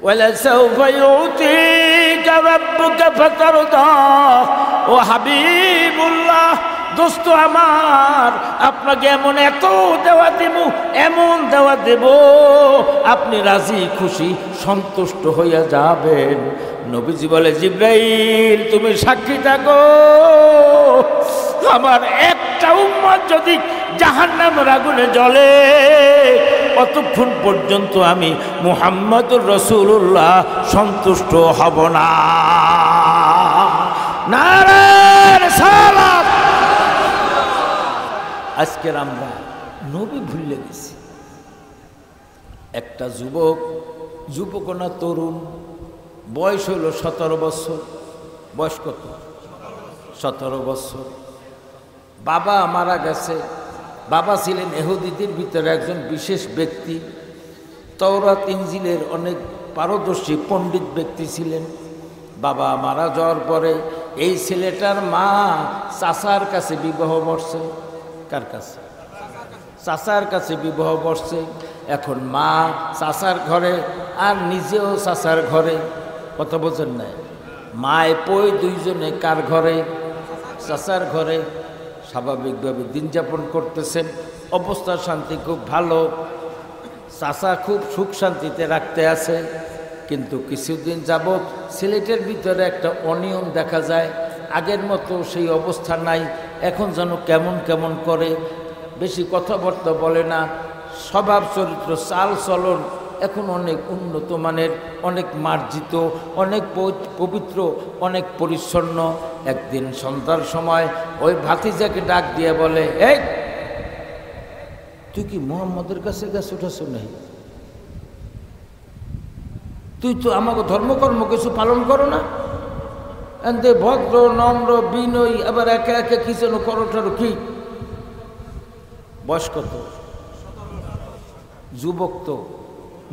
ওয়ালাসাউফা ইউতিকা রাব্বুকা ফাতারদা। ও হাবিবুল্লাহ, দোস্ত আমার, আপনাকে এমন এত দেওয়া দেব, এমন দেওয়া দেব, আপনি রাজি খুশি সন্তুষ্ট হইয়া যাবেন। নবীজি বলে, জিব্রাইল তুমি সাক্ষী থাকো, আমার একটা উম্মত যদি জাহান্নামের আগুনে জ্বলে, অতক্ষণ পর্যন্ত আমি মুহাম্মদুর রাসূলুল্লাহ সন্তুষ্ট হব না। নারে রিসালাত। আজকের আমরা নবী ভুলে গেছি। একটা যুবক না তরুণ, বয়স হলো 17 বছর। বয়স কত? 17 বছর। বাবা মারা গেছে। বাবা ছিলেন ইহুদিদের ভিতরে একজন বিশেষ ব্যক্তি, তাওরাত ইনজিলের অনেক পারদর্শী পণ্ডিত ব্যক্তি ছিলেন। বাবা মারা যাওয়ার পরে এই ছেলেটার মা চাচার কাছে বিবাহ বসছে। কার কাছে? চাচার কাছে বিবাহ বসছে। এখন মা চাচার ঘরে আর নিজেও চাচার ঘরে। কথা বোঝেন না? মায় পই দুইজনে কার ঘরে? চাচার ঘরে। স্বাভাবিকভাবে দিন যাপন করতেছেন। অবস্থা শান্তি খুব ভালো, চাচা খুব সুখ শান্তিতে রাখতে আছে। কিন্তু কিছুদিন যাবৎ ছেলেটার ভিতরে একটা অনিয়ম দেখা যায়। আগের মতো সেই অবস্থা নাই। এখন যেন কেমন কেমন করে, বেশি কথাবার্তা বলে না। স্বভাব চরিত্র চাল চলন এখন অনেক উন্নত মানের, অনেক মার্জিত, অনেক পবিত্র, অনেক পরিচ্ছন্ন। একদিন সন্ধ্যার সময় ওই ভাতিজাকে ডাক দিয়ে বলে, এই তুই কি মুহাম্মদের কাছে গেছ উঠেছ নাই? তুই তো আমাকে ধর্মকর্ম কিছু পালন করো না? এতে ভদ্র নম্র বিনয়ী, আবার একে একে কি যেন করোটারো কি? বয়স কত? যুবক তো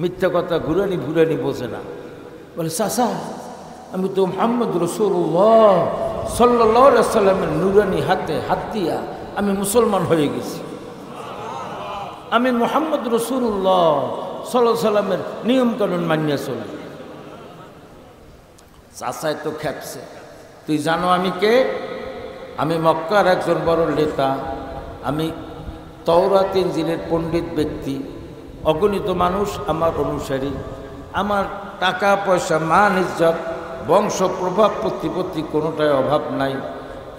মিথ্যা কথা ঘুরানি ঘুরানি বোঝে না। বলে, চাচা আমি তো মুহাম্মদ রাসূলুল্লাহ সাল্লাল্লাহু আলাইহি ওয়াসাল্লামের নুরানি হাতে হাত দিয়া আমি মুসলমান হয়ে গেছি। আমি মুহাম্মদ রাসূলুল্লাহ সাল্লাল্লাহু আলাইহি ওয়াসাল্লামের নিয়মকানুন মানিয়ে চলি। চাচাই তো খেপছে, তুই জানো আমি কে? আমি মক্কার একজন বড় নেতা, আমি তাওরাত ইনজিলের পণ্ডিত ব্যক্তি, অগণিত মানুষ আমার অনুসারী, আমার টাকা পয়সা মান ইজ্জত বংশ প্রভাব প্রতিপত্তি কোনোটাই অভাব নাই।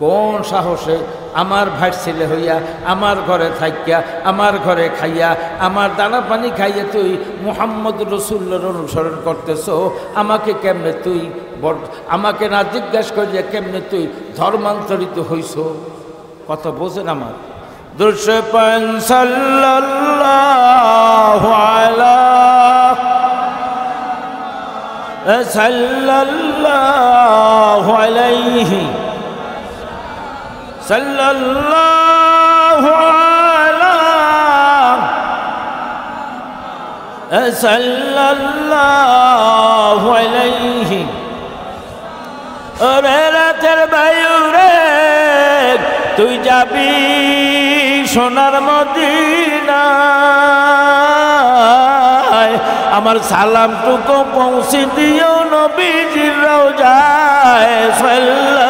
কোন সাহসে আমার ভাইয়ের ছেলে হইয়া আমার ঘরে থাকিয়া আমার ঘরে খাইয়া আমার দানা পানি খাইয়া তুই মুহাম্মদ রাসূলুল্লাহর অনুসরণ করতেছ? আমাকে কেমনে তুই আমাকে না জিজ্ঞাসা করিয়া কেমনে তুই ধর্মান্তরিত হইছ? কথা বোঝেন আমার? দুরূদ পান সাল্লাল্লাহু আলাইহি সাল্লাল্লাহু আলাইহি। ওরে রাতের বায়ু রে, তুই যাবি সোনার মদিনায়, আমার সালামটুকু পৌঁছে দিও নবীজির রওজায় সাল্লাল্লাহু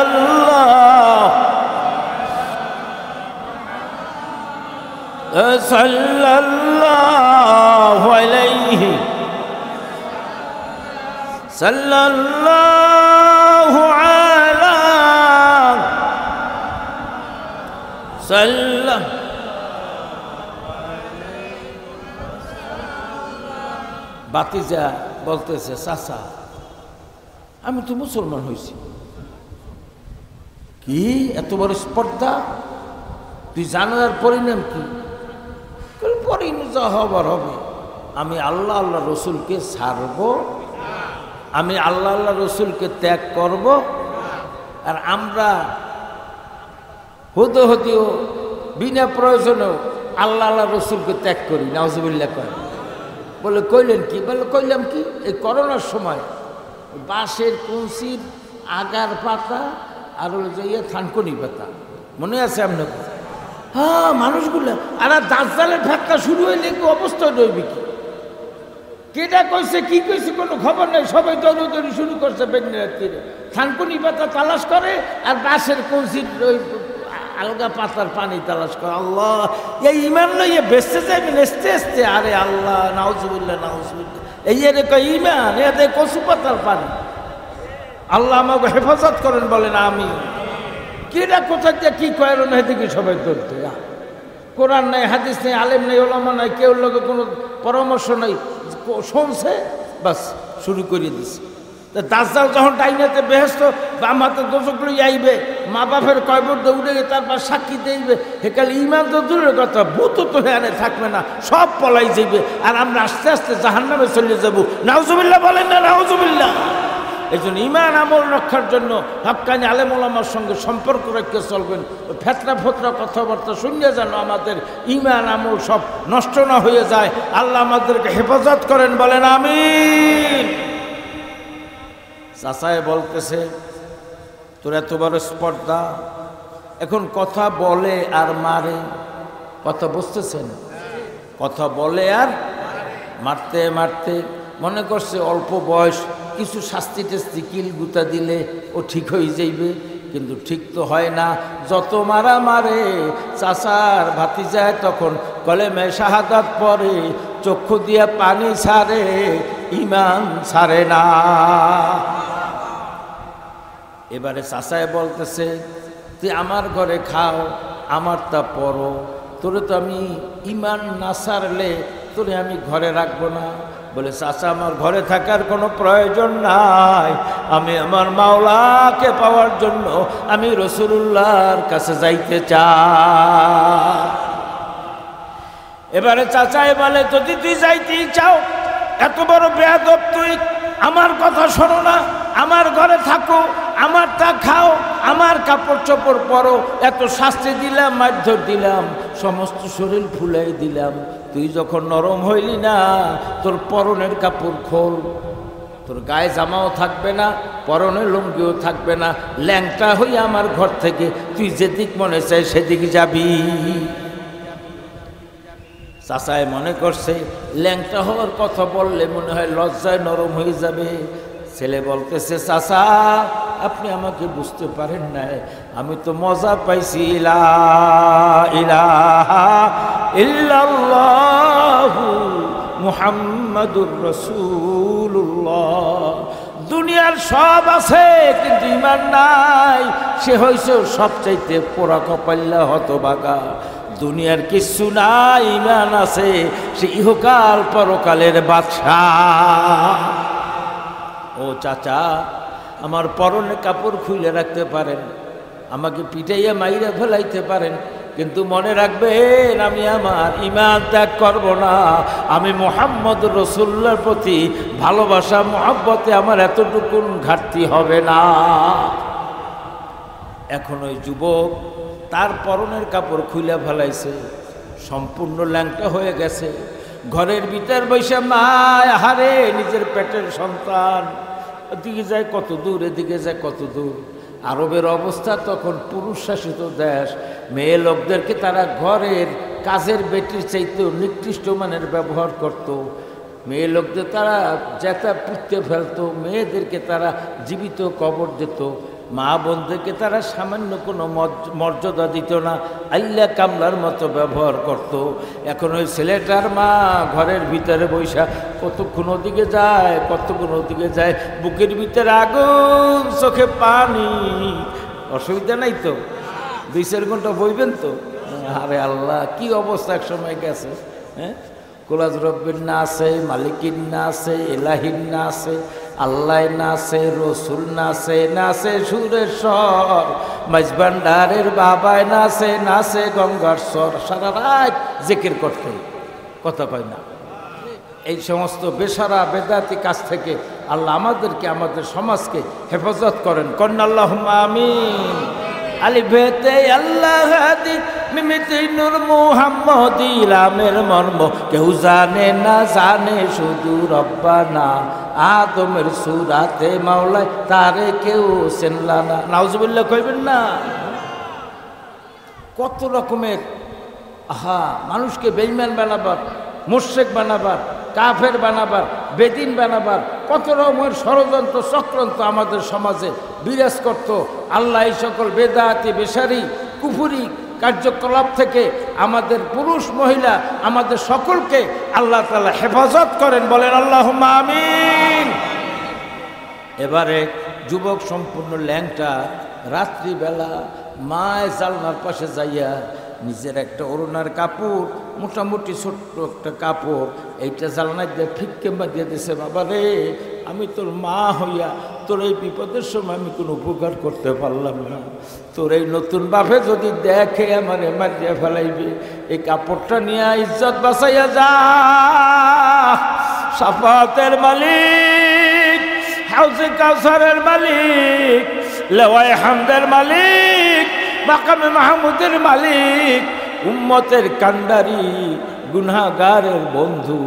আলাইহি সাল্লাল্লাহু আলা সাল্লাম। বাতিজা বলতেছে, চাচা আমি তো মুসলমান হয়েছি। কি এত বড় স্পর্ধা? তুই জানার পরিণাম কি? পরিণাম যা হবার হবে। আমি আল্লাহ আল্লাহ রসুলকে ছাড়ব, আমি আল্লাহ আল্লাহ রসুলকে ত্যাগ করব, আর আমরা হতে হতেও বিনা প্রয়োজনেও আল্লাহ আল্লাহ রসুলকে ত্যাগ করি। নাউজুবিল্লাহ কয়। বলে কইলেন কি? বলে কইলাম কি, এই করোনার সময় বাঁশের কঞ্চির আগার পাতা আর হলো যে থানকনি পাতা, মনে আছে আপনার? হ্যাঁ, মানুষগুলো আর দাজ্জালের ধাক্কা শুরু হইলে কি অবস্থা রইবে কি? কেটা কইছে কি কইছে কোনো খবর নেই, সবাই দৌড়ি শুরু করছে বেদিনের তীরে, থানকুনি পাতা তালাশ করে আর বাঁশের কঞ্চির ওই আলগা পাতার পানি তালাশ করে। আল্লাহ, এই ইমান লইয়ে বেসতে যাবেন আস্তে আস্তে। আরে আল্লাহ, নাউজুবিল্লাহ নাউজুবিল্লাহ, এই এর কয় ইমান, এদের কচু পাতার পানি। আল্লাহ আমাকে হেফাজত করেন, বলেন আমি। কেটা কোথা দিয়ে কি কয়ের এদিকে সবাই ধরতে, কোরআন নাই, হাদিস নেই, আলেম নেই, ওলামা নাই, কেউ লোকে কোনো পরামর্শ নেই, শুনছে বাস শুরু করিয়ে দিছে। দাজ্জাল যখন ডাইনাতে বেহেস্ত বামাতে দোষক লই আইবে, মা বাপের কয়বর দৌড়ে তারপর সাক্ষী দেইবে, হেকালে ইমান তো দূরের কথা, ভূত তো হেয়ানে থাকবে না, সব পলাই যাইবে, আর আমরা আস্তে আস্তে জাহান্নামে চলে যাব। নাউজুবিল্লাহ বলেন না নাউজুবিল্লাহ। এই জন্য ইমান আমল রক্ষার জন্য হক্কানি আলেম ওলামার সঙ্গে সম্পর্ক রেখে চলবেন। ফেতরা ফতরা কথাবার্তা শুনিয়ে যেন আমাদের ইমান আমল সব নষ্ট না হয়ে যায়। আল্লাহ আমাদেরকে হেফাজত করেন, বলেন আমিন। চাচায় বলতেছে, তোর এত বড় স্পর্ধা, এখন কথা বলে আর মারে, কথা বুঝতেছেন? কথা বলে আর মারতে মারতে মনে করছে অল্প বয়স, কিছু শাস্তি টেস্তি কিল গুতা দিলে ও ঠিক হয়ে যাইবে, কিন্তু ঠিক তো হয় না। যত মারা মারে চাচার ভাতিজায় তখন কলেমে শাহাদাত পড়ে, চক্ষু দিয়ে পানি ছাড়ে, ইমান ছাড়ে না। এবারে চাচায় বলতেছে, তুই আমার ঘরে খাও, আমার তা পড়ো, তোরে তো আমি ইমান না ছাড়লে তোরে আমি ঘরে রাখবো না। বলে, চাচা আমার ঘরে থাকার কোনো প্রয়োজন নাই, আমি আমার মাওলাকে পাওয়ার জন্য আমি রাসূলুল্লাহর কাছে যাইতে চাই। এবারে চাচাই বলে, যদি তুই যাইতেই চাও, এত বড় বেয়াদব তুই, আমার কথা শোনো না, আমার ঘরে থাকো, আমারটা খাও, আমার কাপড় চোপড় পরো, এত শাস্তি দিলাম, মারধর দিলাম, সমস্ত শরীর ফুলাই দিলাম, তুই যখন নরম হইলি না, তোর পরনের কাপড় খোল, তোর গায়ে জামাও থাকবে না, পরনের লুঙ্গিও থাকবে না, ল্যাংটা হই আমার ঘর থেকে তুই যেদিক মনে চাই সেদিক যাবি। চাচায় মনে করছে ল্যাংটা হওয়ার কথা বললে মনে হয় লজ্জায় নরম হয়ে যাবে। ছেলে বলতেছে, চাচা আপনি আমাকে বুঝতে পারেন নাই, আমি তো মজা পাইছি, লা ইলাহা ইল্লাল্লাহু মুহাম্মাদুর রাসূলুল্লাহ। দুনিয়ার সব আছে কিন্তু ইমান নাই, সে হইছে সবচাইতে পোড়া কপাল্লা হতভাগা। দুনিয়ার কিছু নাই, ইমান আছে, সে ইহকাল পরকালের বাদশাহ। ও চাচা, আমার পরনে কাপড় খুলে রাখতে পারেন, আমাকে পিটাইয়া মাইরা ফেলাইতে পারেন, কিন্তু মনে রাখবেন আমি আমার ঈমান ত্যাগ করব না। আমি মুহাম্মদ রাসূলুল্লাহর প্রতি ভালোবাসা মহব্বতে আমার এতটুকু ঘাটতি হবে না। এখন ওই যুবক তার পরনের কাপড় খুলে ফেলাইছে, সম্পূর্ণ ল্যাংটা হয়ে গেছে, ঘরের ভিতর বসে মায় হারে নিজের পেটের সন্তান, এদিকে যায় কত দূর, এদিকে যায় কত দূর। আরবের অবস্থা তখন পুরুষ শাসিত দেশ, মেয়ে লোকদেরকে তারা ঘরের কাজের বেটির চাইতেও নিকৃষ্ট মানের ব্যবহার করত। মেয়ে লোকদের তারা জেতা পুঁততে ফেলতো, মেয়েদেরকে তারা জীবিত কবর দিত, মা বোনদেরকে তারা সামান্য কোনো মর্যাদা দিত না, আল্লা কামলার মতো ব্যবহার করত। এখন ওই ছেলেটার মা ঘরের ভিতরে বৈশা কতক্ষণ ওদিকে যায়, কতক্ষণ ওদিকে যায়, বুকের ভিতরে আগুন, চোখে পানি, অসুবিধা নাই তো, 2-4 ঘন্টা বইবেন তো। আরে আল্লাহ, কি অবস্থা এক সময় গেছে। হ্যাঁ, কোলাজ রব্বির না আছে, মালিকিন না আছে, এলাহিন না আছে, আল্লাহ নাচে, রসুল নাচে, নাচে সুরেশ্বর, মাইজভান্ডারের বাবায় নাচে, নাচে গঙ্গার স্বর, সারা রাত জিকির করতে, কথা কয় না। এই সমস্ত বেসারা বেদাতি কাজ থেকে আল্লাহ আমাদেরকে, আমাদের সমাজকে হেফাজত করেন। কন্যা আল্লাহুম্মা আমিন। আলিফেতে আল্লাহ হাদি, মিমিতে নূর মুহাম্মদি, রামের মর্ম কেউ জানে না, জানে শুধু রব্বানা। আদমের সুরাতে মাওলায় তারে কেউ চেনলা না। নাউজুবিল্লাহ কইবেন না। কত রকমের মানুষকে বেঈমান বানাবার, মুশরিক বানাবার কাফের বানাবার, বেদিন বানাবার কত রকমের ষড়যন্ত্র চক্রান্ত আমাদের সমাজে বিরাজ করত। আল্লাহ এই সকল বেদাতি বেশারি কুফুরি কার্যকলাপ থেকে আমাদের পুরুষ মহিলা আমাদের সকলকে আল্লাহ তাআলা হেফাজত করেন, বলেন আল্লাহুম্মা আমিন। এবারে যুবক সম্পূর্ণ ল্যাংটা রাত্রিবেলা মায় জালনার পাশে যাইয়া নিজের একটা ওড়নার কাপড়, মোটামুটি ছোট্ট একটা কাপড়, এইটা জালনায় দিয়ে ফিক্কে বাঁধিয়ে দিয়েছে। বাবা রে, আমি তোর মা হইয়া তোর এই বিপদের সময় আমি কোনো উপকার করতে পারলাম না। তোর এই নতুন বাপে যদি দেখে আমারে মারিয়া ফেলাইবে, এই কাপড়টা নিয়ে ইজ্জত বাঁচাইয়া যা। সাফাতের মালিক, হাউজে কাউসারের মালিক, লেওয়ায়ে হামদের মালিক, মাকামে মাহমুদের মালিক, উম্মতের কান্ডারি, গুনাহগারের বন্ধু,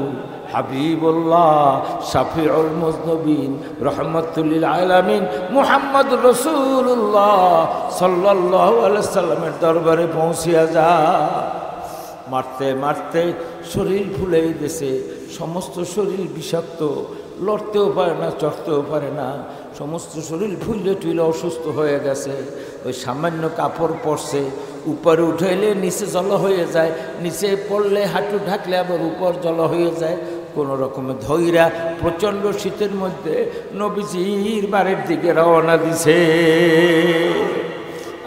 হাবিবুল্লাহ শাফিউল মুজনবিন রহমাতুল লিল আলামিন মুহাম্মদুর রাসূলুল্লাহ সাল্লাল্লাহু আলাইহি সাল্লামের দরবারে পৌঁছিয়া যা। মারতে মারতে শরীর ফুলেই দিছে, সমস্ত শরীর বিষাক্ত, লড়তেও পারে না, চড়তেও পারে না, সমস্ত শরীর ফুলে টুলে অসুস্থ হয়ে গেছে। ওই সামান্য কাপড় পরছে, উপরে উঠাইলে নিচে জল হয়ে যায়, নিচে পড়লে হাঁটু ঢাকলে আবার উপর জল হয়ে যায়। কোনো রকমের ধৈরা প্রচণ্ড শীতের মধ্যে নবীজির বাড়ির দিকে রওনা দিছে।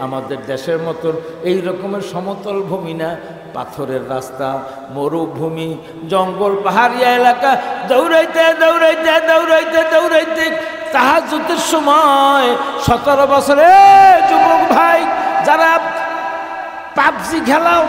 আমাদের দেশের মতন এই রকমের সমতল ভূমি না, পাথরের রাস্তা, মরুভূমি, জঙ্গল, পাহাড়িয়া এলাকা। দৌড়াইতে দৌড়াইতে দৌড়াইতে দৌড়াইতে তাহাজ্জুদের সময় 17 বছরে যুবক ভাই, যারা পাবজি খেলাও,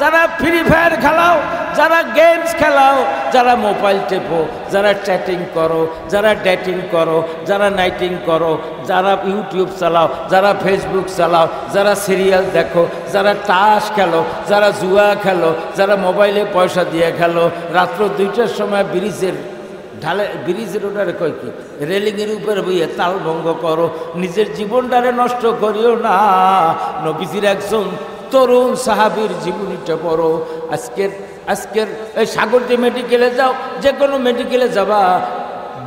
যারা ফ্রি ফায়ার খেলাও, যারা গেমস খেলাও, যারা মোবাইল টেপো, যারা চ্যাটিং করো, যারা ডেটিং করো, যারা নাইটিং করো, যারা ইউটিউব চালাও, যারা ফেসবুক চালাও, যারা সিরিয়াল দেখো, যারা তাস খেলো, যারা জুয়া খেলো, যারা মোবাইলে পয়সা দিয়ে খেলো, রাত্র 2টার সময় ব্রিজের ওটারে কয় কি রেলিংয়ের উপরে বইয়ে তাল ভঙ্গ করো, নিজের জীবনটারে নষ্ট করিও না। নবীজির একজন তরুণ সাহাবীর জীবনীটা পড়ো। আজকের এই সাগরদী মেডিকেলে যাও, যে কোনো মেডিকেলে যাবা,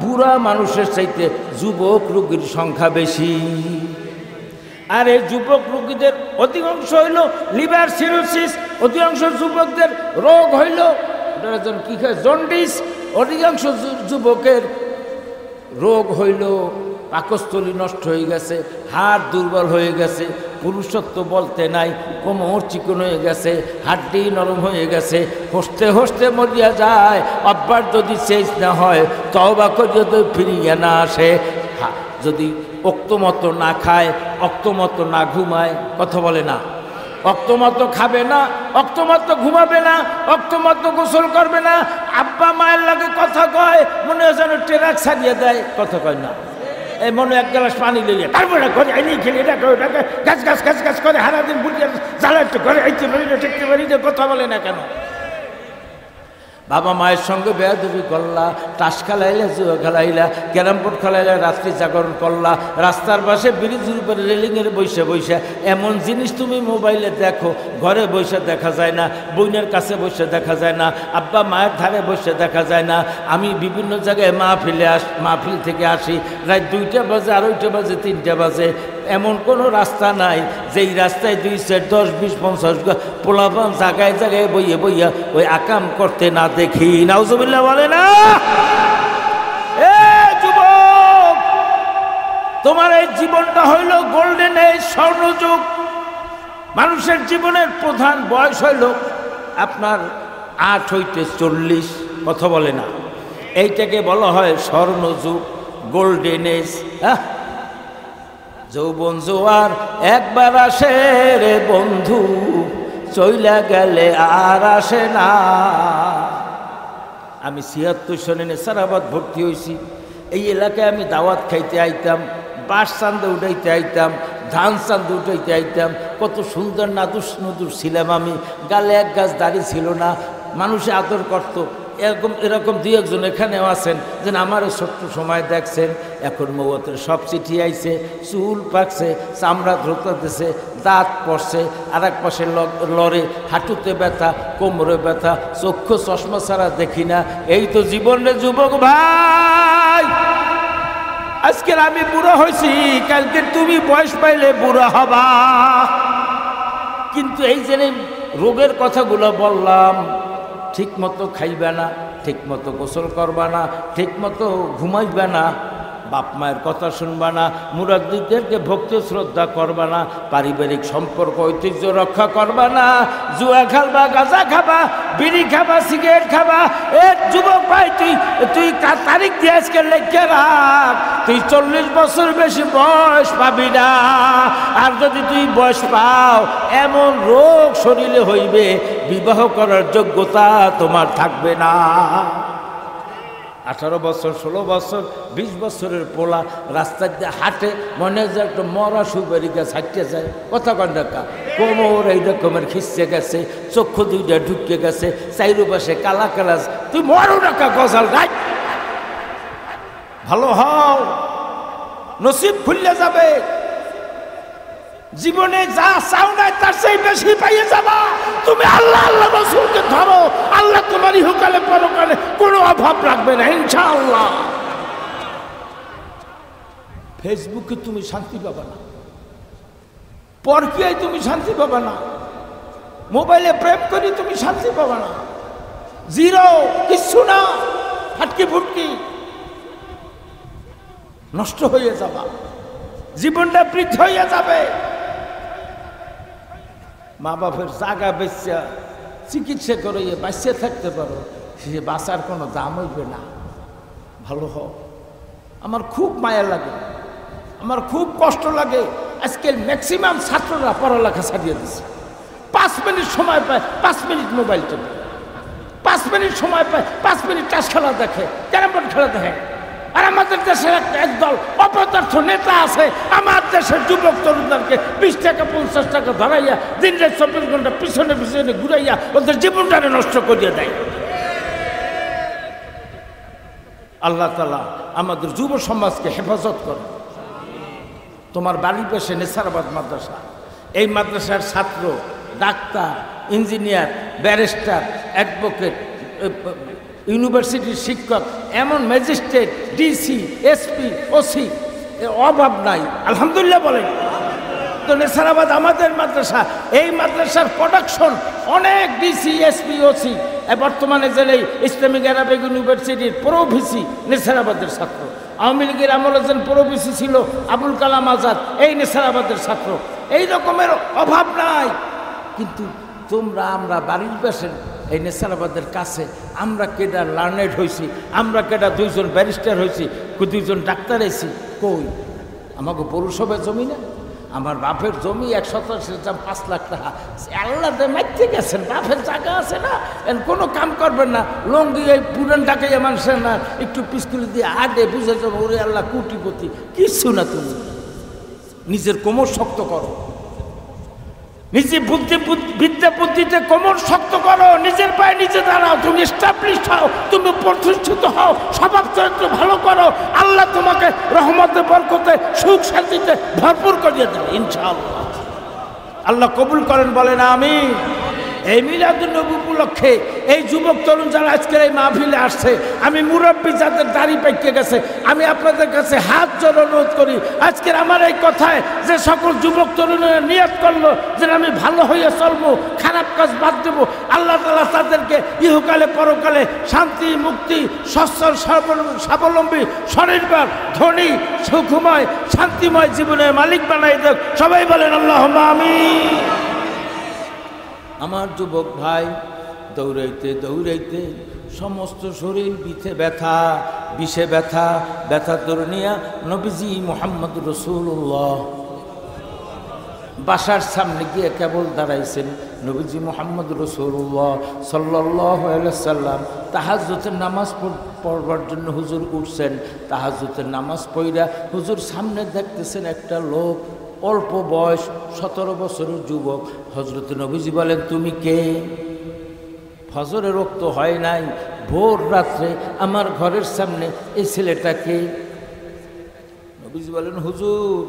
বুড়া মানুষের চাইতে যুবক রোগীর সংখ্যা বেশি। আর এই যুবক রোগীদের অধিকাংশ হইল লিভার সিরোসিস, অধিকাংশ যুবকদের রোগ হইল কি খায় জন্ডিস, অধিকাংশ যুবকের রোগ হইল পাকস্থলী নষ্ট হয়ে গেছে, হাড় দুর্বল হয়ে গেছে, পুরুষত্ব বলতে নাই, কোমর চিকন হয়ে গেছে, হাড্ডি নরম হয়ে গেছে, হসতে হসতে মরিয়া যায়। অভ্যাস যদি চেঞ্জ না হয়, তওবা করে যদি ফিরিয়ে না আসে, যদি অক্তমতো না খায়, অক্তমতো না ঘুমায়, কথা বলে না, অক্তমতো খাবে না, অক্তমতো ঘুমাবে না, অক্তমতো গোসল করবে না, আব্বা মায়ের লাগে কথা কয়, মনে হয় যেন ট্রাক ছাড়িয়ে দেয়, কথা কয় না, এই মনে এক গ্লাস পানি লইয়া তারপরে করে আইনি খেলে এটা করে ওটাকে গাছ গাছ গাছ গাছ করে সারাদিন বুঝিয়ে জ্বালা একটু করে আইতে পারি না, ঠেকতে পারি না, কথা বলে না কেন? বাবা মায়ের সঙ্গে বেয়াদবি করলা, তাস খেলাইলা, জুয়া খেলাইলা, ক্যারাম বোর্ড খেলাইলা, রাত্রি জাগরণ করলা, রাস্তার পাশে ব্রিজের উপরে রেলিংয়ের বৈশা বৈশা এমন জিনিস তুমি মোবাইলে দেখো, ঘরে বসে দেখা যায় না, বোনের কাছে বসে দেখা যায় না, আব্বা মায়ের ধারে বসে দেখা যায় না। আমি বিভিন্ন জায়গায় মাহফিল থেকে আসি, রাত 2টা বাজে, 2:30 বাজে, 3টা বাজে, এমন কোনো রাস্তা নাই যেই রাস্তায় 2 4 10 20 50 পোলাপান জায়গায় জায়গায় বইয়ে বইয়া ওই আকাম করতে না দেখি। নাউজুবিল্লাহ বলে না। এ যুবক, তোমার এই জীবনটা হইল গোল্ডেন এজ, স্বর্ণযুগ। মানুষের জীবনের প্রধান বয়স হইল আপনার 8 হইতে 40, কথা বলে না। এইটাকে বলা হয় স্বর্ণযুগ, গোল্ডেন এজ। যৌবন জোয়ার একবার আসে রে বন্ধু, চইলা গেলে আর আসে না। আমি 76 সনে নেসারাবাদ ভর্তি হয়েছি। এই এলাকায় আমি দাওয়াত খাইতে আইতাম, বাঁশ চান্দে উঠাইতে আইতাম, ধান চান্দে উঠাইতে আইতাম। কত সুন্দর নাদুস নদুর ছিলাম আমি, গালে এক গাছ দাড়ি ছিল না, মানুষে আদর করত। এরকম এরকম দুই একজন এখানেও আছেন যেন আমার ছোট্ট সময় দেখছেন, এখন মৌতের সব চিঠি আইছে, চুল পাকছে, চামড়া ধরতেছে, দাঁত পড়ছে, আর এক পাশে লড়ে, হাঁটুতে ব্যথা, কোমরে ব্যথা, চক্ষু চশমা ছাড়া দেখি না। এই তো জীবনের যুবক ভাই। আজকের আমি বুড়ো হয়েছি, কালকে তুমি বয়স পাইলে বুড়ো হবা। কিন্তু এই যে রোগের কথাগুলো বললাম, ঠিক মতো খাইবে না, ঠিক মতো গোসল করবা না, ঠিক মতো ঘুমাইবে না, বাপ মায়ের কথা শুনবা না, মুরাব্বিদেরকে ভক্তি শ্রদ্ধা করবা না, পারিবারিক সম্পর্ক ঐতিহ্য রক্ষা করবা না, জুয়া খেলবা, গাঁজা খাবা, বিড়ি খাবা, সিগারেট খাবা। এ যুবক ভাই, তুই তারিখ দিয়ে আজকে লেখে রাখ, তুই 40 বছর বেশি বয়স পাবি না। আর যদি তুই বয়স পাও, এমন রোগ শরীরে হইবে, বিবাহ করার যোগ্যতা তোমার থাকবে না। 18 বছর, 16 বছর, 20 বছরের পোলা রাস্তা দিয়ে হাঁটে, মনে হয় যে একটা মরা সুপারি গাছ হাঁটতে যায়, কথা কন ডাকা, কোমর এই রকমের খিসে গেছে, চক্ষু দুইটা ঢুকে গেছে, চাইরু পাশে কালা কালাজ, তুই মরো ডাকা গজাল গাই। ভালো হও, নসিব খুললে যাবে। জীবনে যা চাও নাই তার চেয়ে বেশি পাইয়ে যাবা। তুমি আল্লাহ আল্লাহ রাসূলকে ধরো, আল্লাহ তোমার ইহকালে পরকালে কোনো অভাব রাখবে না ইনশাআল্লাহ। ফেসবুকে তুমি শান্তি পাবা না, পরকীয়ায় তুমি শান্তি পাবা না, মোবাইলে প্রেম করি তুমি শান্তি পাবা না, জিরো, কিচ্ছু না, ফাটকি ফুটকি নষ্ট হয়ে যাবা, জীবনটা বৃদ্ধ হয়ে যাবে। মা বাপের জায়গা বেচা চিকিৎসা করে বাঁচিয়ে থাকতে পারো, সে বাঁচার কোনো দাম হইবে না। ভালো হও। আমার খুব মায়া লাগে, আমার খুব কষ্ট লাগে। আজকাল ম্যাক্সিমাম ছাত্ররা পড়ালেখা ছাড়িয়ে দিচ্ছে। 5 মিনিট সময় পায়, 5 মিনিট মোবাইল টেপে, 5 মিনিট সময় পায়, 5 মিনিট টাস খেলা দেখে, ক্যারাম বোর্ড খেলা দেখে। আর আমাদের দেশের একদল অপদার্থ নেতা আছে, আমার দেশের যুবক তরুণদেরকে 20 টাকা 50 টাকা ধরাইয়া দিন রাত 24 ঘন্টা পিছনে পিছনে ঘুরাইয়া ওদের জীবনটাকে নষ্ট করিয়ে দেয়। আল্লাহ তাআলা আমাদের যুব সমাজকে হেফাজত করে। তোমার বাড়ির পাশে নেসারাবাদ মাদ্রাসা, এই মাদ্রাসার ছাত্র, ডাক্তার, ইঞ্জিনিয়ার, ব্যারিস্টার, অ্যাডভোকেট, ইউনিভার্সিটির শিক্ষক, এমন ম্যাজিস্ট্রেট, ডিসি, এসপি, ওসি, অভাব নাই। আলহামদুলিল্লাহ বলেন তো। নেসারাবাদ আমাদের মাদ্রাসা, এই মাদ্রাসার প্রোডাকশন অনেক ডিসি, এসপি, ওসি। বর্তমানে যে ইসলামিক আরবিক ইউনিভার্সিটির প্রভিসি নেসারাবাদের ছাত্র, আওয়ামী লীগের আমলে যেন প্রভিসি ছিল আবুল কালাম আজাদ, এই নেসারাবাদের ছাত্র। এই রকমের অভাব নাই। কিন্তু তোমরা, আমরা বাড়ির পাশের এই নেসারাবাদের কাছে আমরা কেডা লার্নেড হয়েছি, আমরা কেডা 2 জন ব্যারিস্টার হয়েছি, 2 জন ডাক্তার হয়েছি। কই আমাকে পৌরসভায় জমি না? আমার বাপের জমি 187 লাখ টাকা আল্লাহ মাইতে গেছেন। বাপের জায়গা আছে না, কোনো কাম করবেন না, লঙ্গি এই পুরান টাকাই মানুষের না, একটু পিস্কুলি দিয়ে আডে বুঝে যাবো, ওরে আল্লাহ কোটিপতি। কিচ্ছু না, তুমি নিজের কোমর শক্ত করো, নিজে বিদ্যা বুদ্ধিতে কোমর শক্ত করো, নিজের পায়ে নিজে দাঁড়াও, তুমি এস্টাবলিশড হও, তুমি প্রতিষ্ঠিত হও, স্বভাব চরিত্র ভালো করো, আল্লাহ তোমাকে রহমতে বরকতে সুখ শান্তিতে ভরপুর করিয়ে দেবে ইনশাআল্লাহ। আল্লাহ কবুল করেন, বলেন আমিন। এই মিলাদুন্নবী উপলক্ষে এই যুবক তরুণ যারা আজকের এই মাহফিলে আসছে, আমি মুরব্বী যাদের দাড়ি পেকে গেছে, আমি আপনাদের কাছে হাত জোড়ে অনুরোধ করি, আজকের আমার এই কথায় যে সকল যুবক তরুণেরা নিয়ত করলো যে আমি ভালো হয়ে চলবো, খারাপ কাজ বাদ দেবো, আল্লাহ তাআলা তাদেরকে ইহকালে পরকালে শান্তি, মুক্তি, সচ্ছল স্বাবলম্বী, স্বনির্ভর, ধনী, সুখময়, শান্তিময় জীবনের মালিক বানাই দেব। সবাই বলেন আল্লাহুম্মা আমিন। আমার যুবক ভাই, দৌড়াইতে দৌড়াইতে সমস্ত শরীর বিথে ব্যথা, বিষে ব্যথা, ব্যথা দরনিয়া নবীজি মুহাম্মদ রাসূলুল্লাহ বাসার সামনে গিয়ে কেবল দাঁড়াইছেন। নবীজি মুহাম্মদ রাসূলুল্লাহ সাল্লাল্লাহু আলাইহি সাল্লাম তাহাজ্জুদের নামাজ পড়বার জন্য হুজুর উঠছেন। তাহাজ্জুদের নামাজ পড়া হুজুর সামনে দেখতেছেন একটা লোক, অল্প বয়স, 17 বছরের যুবক। হযরত নবীজি বলেন, তুমি কে? ফজরের রক্ত হয় নাই, ভোর রাত্রে আমার ঘরের সামনে এই ছেলেটাকে। নবীজি বলেন, হুজুর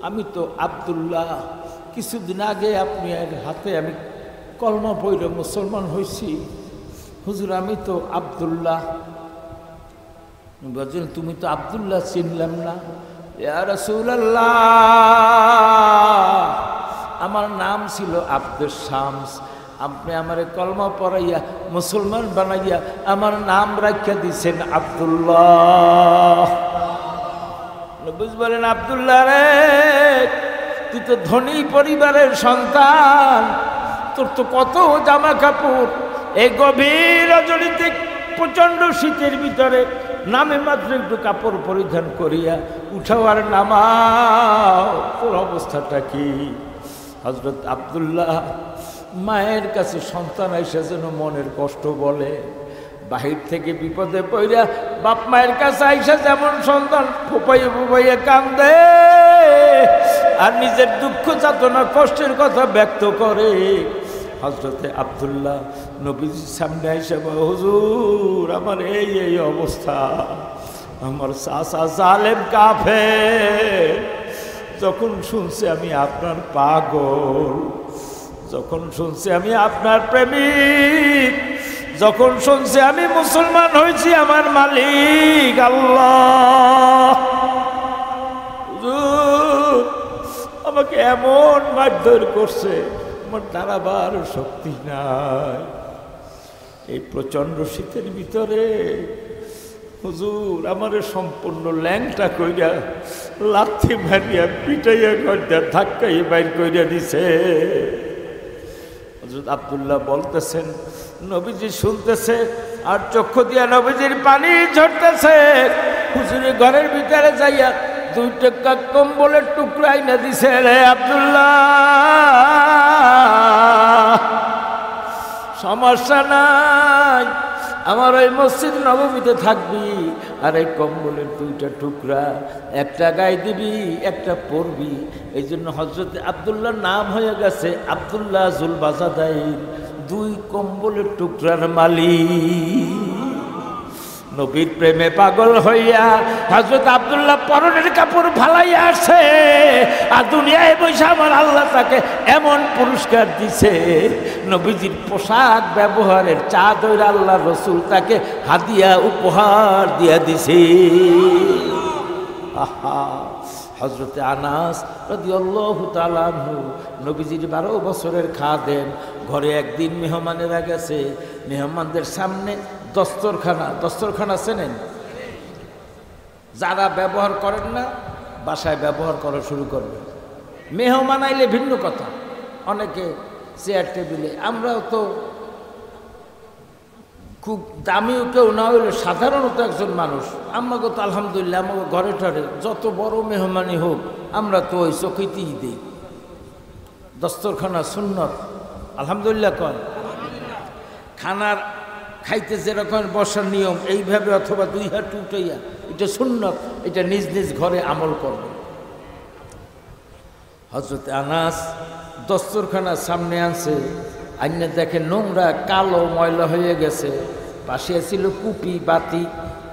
আমি তো আব্দুল্লাহ, কিছুদিন আগে আপনি হাতে আমি কলমা পড়ে মুসলমান হয়েছি। হুজুর আমি তো আব্দুল্লাহ। বলছেন, তুমি তো আব্দুল্লাহ চিনলাম না। ইয়া রাসূলুল্লাহ, আমার নাম ছিল আব্দুস শামস, আপনি আমারে কলমা পড়াইয়া মুসলমান বানাইয়া আমার নাম রাখিয়া দিছেন আব্দুল্লাহ। নবী বলেন, আব্দুল্লাহ রে, তুই তো ধনী পরিবারের সন্তান, তোর তো কত জামা কাপড়, এই গভীর রজনীতে প্রচন্ড শীতের ভিতরে নামে মাত্র একটু কাপড় পরিধান করিয়া উঠাও আর নামাও, তোর অবস্থাটা কি? হযরত আব্দুল্লাহ মায়ের কাছে সন্তান আইসা যেন মনের কষ্ট বলে, বাহির থেকে বিপদে পড়িয়া বাপ মায়ের কাছে আইসা যেমন সন্তান ফুপাইয়া ফুপাইয়া কান্দে আর নিজের দুঃখ যাতনা কষ্টের কথা ব্যক্ত করে, হযরতে আব্দুল্লাহ নবীজির সামনে আইসা বলে, হুজুর আমার এই এই অবস্থা, আমার চাচা জালেম কাফের যখন শুনছে আমি আপনার পাগল, যখন শুনছে আমি আপনার প্রেমিক, যখন শুনছে আমি মুসলমান হয়েছি আমার মালিক আল্লাহ, হুজুর আমাকে এমন মারধর করছে, আমার দাঁড়াবার শক্তি নাই। এই প্রচন্ড শীতের ভিতরে হুজুর আমারে সম্পূর্ণ ল্যাংটা কইরা লাথি মারিয়া পিটাইয়া কইরা ধাক্কাই বাইর কইরা দিছে। হযরত আব্দুল্লাহ বলতেছেন, নবীজি শুনতেছে আর চক্ষু দিয়া নবীজির পানি ঝরতেছে। হুজুরের ঘরের ভিতরে যাইয়া 2 টাকা কম্বলের টুকরা আইনা দিছে, রে আব্দুল্লাহ সমস্যা নাই, আমার ওই মসজিদ নববীতে থাকবি, আর এই কম্বলের 2টা টুকরা, একটা গায়ে দিবি একটা পরবি। এই জন্য হযরতে আব্দুল্লাহর নাম হয়ে গেছে আব্দুল্লাহ জুল বাজাদাইন, 2 কম্বলের টুকরার মালিক। নবীর প্রেমে পাগল হইয়া হযরত আব্দুল্লাহ পরনের কাপড় ফালাইয়া আসে, আর দুনিয়ায় বসে আমার আল্লাহ তাকে এমন পুরস্কার দিছে, নবীজির পোশাক ব্যবহারের চাদর আল্লাহ রসুল তাকে হাদিয়া উপহার দিয়া দিছে। আহা, হযরতে আনাস রাদিয়াল্লাহু তাআলা আনহু নবীজির 12 বছরের খাদেম, ঘরে একদিন মেহমানেরা গেছে, মেহমানদের সামনে দস্তরখানা চেনেন? যারা ব্যবহার করেন না বাসায় ব্যবহার করা শুরু করবে। মেহমান আইলে ভিন্ন কথা, অনেকে চেয়ার টেবিলে, আমরাও তো খুব দামিও কেউ না হইলে সাধারণত একজন মানুষ, আমাকে তো আলহামদুলিল্লাহ আমাকে ঘরে টরে যত বড় মেহমানি হোক আমরা তো ওই চকিতেই দিই। দস্তরখানা সুন্নত আলহামদুলিল্লাহ কয়, খানার খাইতে যেরকম বসার নিয়ম এইভাবে অথবা 2 হাত উঠাইয়া, এটা সুন্নত, এটা নিজ নিজ ঘরে আমল করবে। হযরত আনাস দস্তরখানা সামনে আনছে, আইনে দেখে নোংরা কালো ময়লা হয়ে গেছে, পাশে ছিল কুপি বাতি,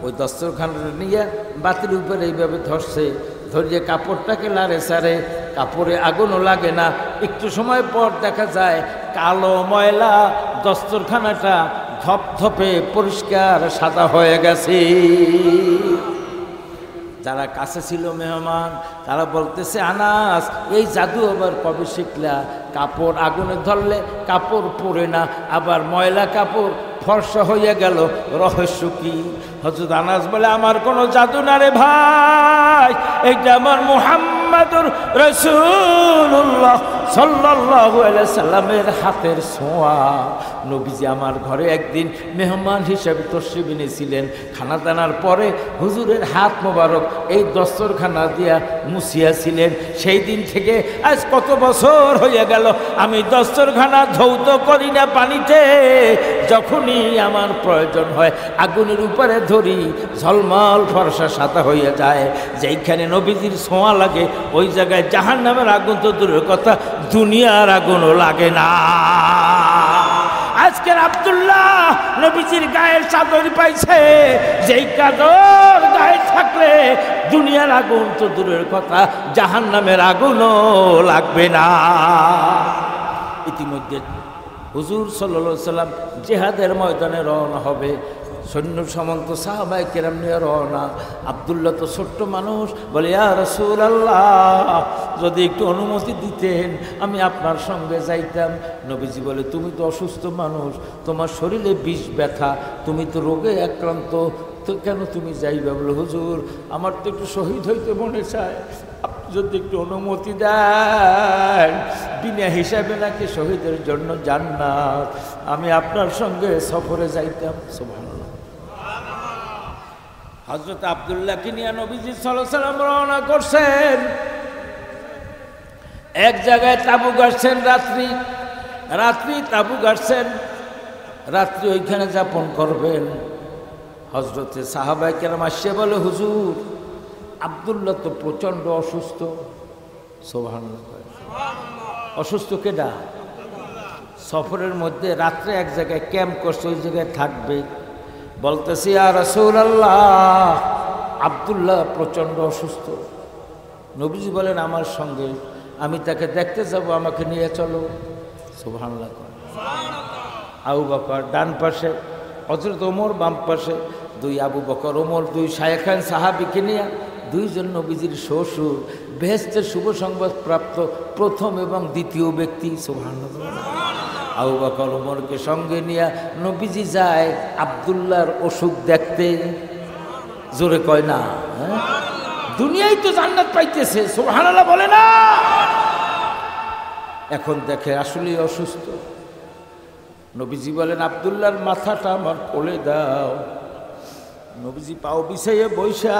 ওই দস্তরখানা নিয়ে বাতির উপরে এইভাবে ধরছে, ধরিয়ে কাপড়টাকে লাড়ে সারে, কাপড়ে আগুনও লাগে না, একটু সময় পর দেখা যায় কালো ময়লা দস্তরখানাটা ধপধপে পরিষ্কার সাদা হয়ে গেছে। যারা কাছে ছিল মেহমান তারা বলতেছে, আনাস এই জাদু আবার কবে শিখলা? কাপড় আগুনে ধরলে কাপড় পরে না, আবার ময়লা কাপড় ফর্সা হইয়া গেল, রহস্য কি? হযরত আনাস বলে, আমার কোনো জাদু না রে ভাই, এইটা আমার মুহাম্মাদুর রাসূলুল্লাহ সাল্লাল্লাহু আলাইহি সাল্লামের হাতের ছোঁয়া। নবীজি আমার ঘরে একদিন মেহমান হিসেবে তশরিফ এনেছিলেন, খানা দানার পরে হুজুরের হাত মোবারক এই দস্তরখানা দিয়া মুছিয়াছিলেন। সেই দিন থেকে আজ কত বছর হয়ে গেল আমি দস্তরখানা ধৌত করি না পানিতে, যখনই আমার প্রয়োজন হয় আগুনের উপরে ধরি, ঝলমল ফর্সা সাদা হয়ে যায়। যেইখানে নবীজির ছোঁয়া লাগে ওই জায়গায় জাহান্নামের আগুন তো দূরের কথা দুনিয়ার আগুনও লাগে না। আজ আজকের আব্দুল্লাহ নবীজির গায়ের চাদর পাইছে, যেই চাদর গায়ে থাকলে দুনিয়ার আগুন তো দূরের কথা, জাহান্নামের আগুনও লাগবে না। ইতিমধ্যে হুজুর সাল্লাল্লাহু আলাইহি সাল্লাম জিহাদের ময়দানে রওনা হবে, সৈন্য সামন্ত সাহাবায়ে কেরাম নিয়ে রওনা। আব্দুল্লাহ তো ছোট্ট মানুষ, বলে ইয়া রাসূলুল্লাহ যদি একটু অনুমতি দিতেন আমি আপনার সঙ্গে যাইতাম। নবীজি বলে তুমি তো অসুস্থ মানুষ, তোমার শরীরে বিষ ব্যথা, তুমি তো রোগে আক্রান্ত, তো কেন তুমি যাইবে? বলে হুজুর আমার তো একটু শহীদ হইতে মনে চায়, আপনি যদি একটু অনুমতি দেন, বিনা হিসাবে নাকি শহীদের জন্য জান্নাত, আমি আপনার সঙ্গে সফরে যাইতাম। সুবহানাল্লাহ। হযরত আব্দুল্লাহকে নিয়ে নবীজি সাল্লাল্লাহু আলাইহি সাল্লাম রওনা করছেন। এক জায়গায় তাঁবু গাড়ছেন, রাত্রি তাঁবু গাড়ছেন, রাত্রি ওইখানে যাপন করবেন। হযরতে সাহাবায়ে কেরাম আসছে, বলে হুজুর আব্দুল্লাহ তো প্রচণ্ড অসুস্থ। সুবহানাল্লাহ। অসুস্থ কেডা? সফরের মধ্যে রাত্রে এক জায়গায় ক্যাম্প করছে, ওই জায়গায় থাকবে। বলতেছি ইয়া রাসূলুল্লাহ আব্দুল্লাহ প্রচণ্ড অসুস্থ। নবীজি বলেন আমার সঙ্গে, আমি তাকে দেখতে যাব, আমাকে নিয়ে চলো। সুবহানাল্লাহ। আবু বকর ডান পাশে, হযরত ওমর বাম পাশে, দুই আবু বকর ওমর দুই শায়েখান সাহাবীকে নিয়ে দুইজন নবীজির শ্বশুর, বেহেশতের শুভ সংবাদ প্রাপ্ত প্রথম এবং দ্বিতীয় ব্যক্তি। সুবহানাল্লাহ। আবু বকর ওমরকে সঙ্গে নিয়ে নবীজি যায় আব্দুল্লাহর অসুখ দেখতে। জোরে কয় না? দুনিয়ায় তো জান্নাত পাইতেছে, সুবহানাল্লাহ বলে না? এখন দেখে আসলেই অসুস্থ। নবীজি বলেন আব্দুল্লাহর মাথাটা আমার কোলে দাও। নবীজি পাও বিছাইয়ে বৈশা,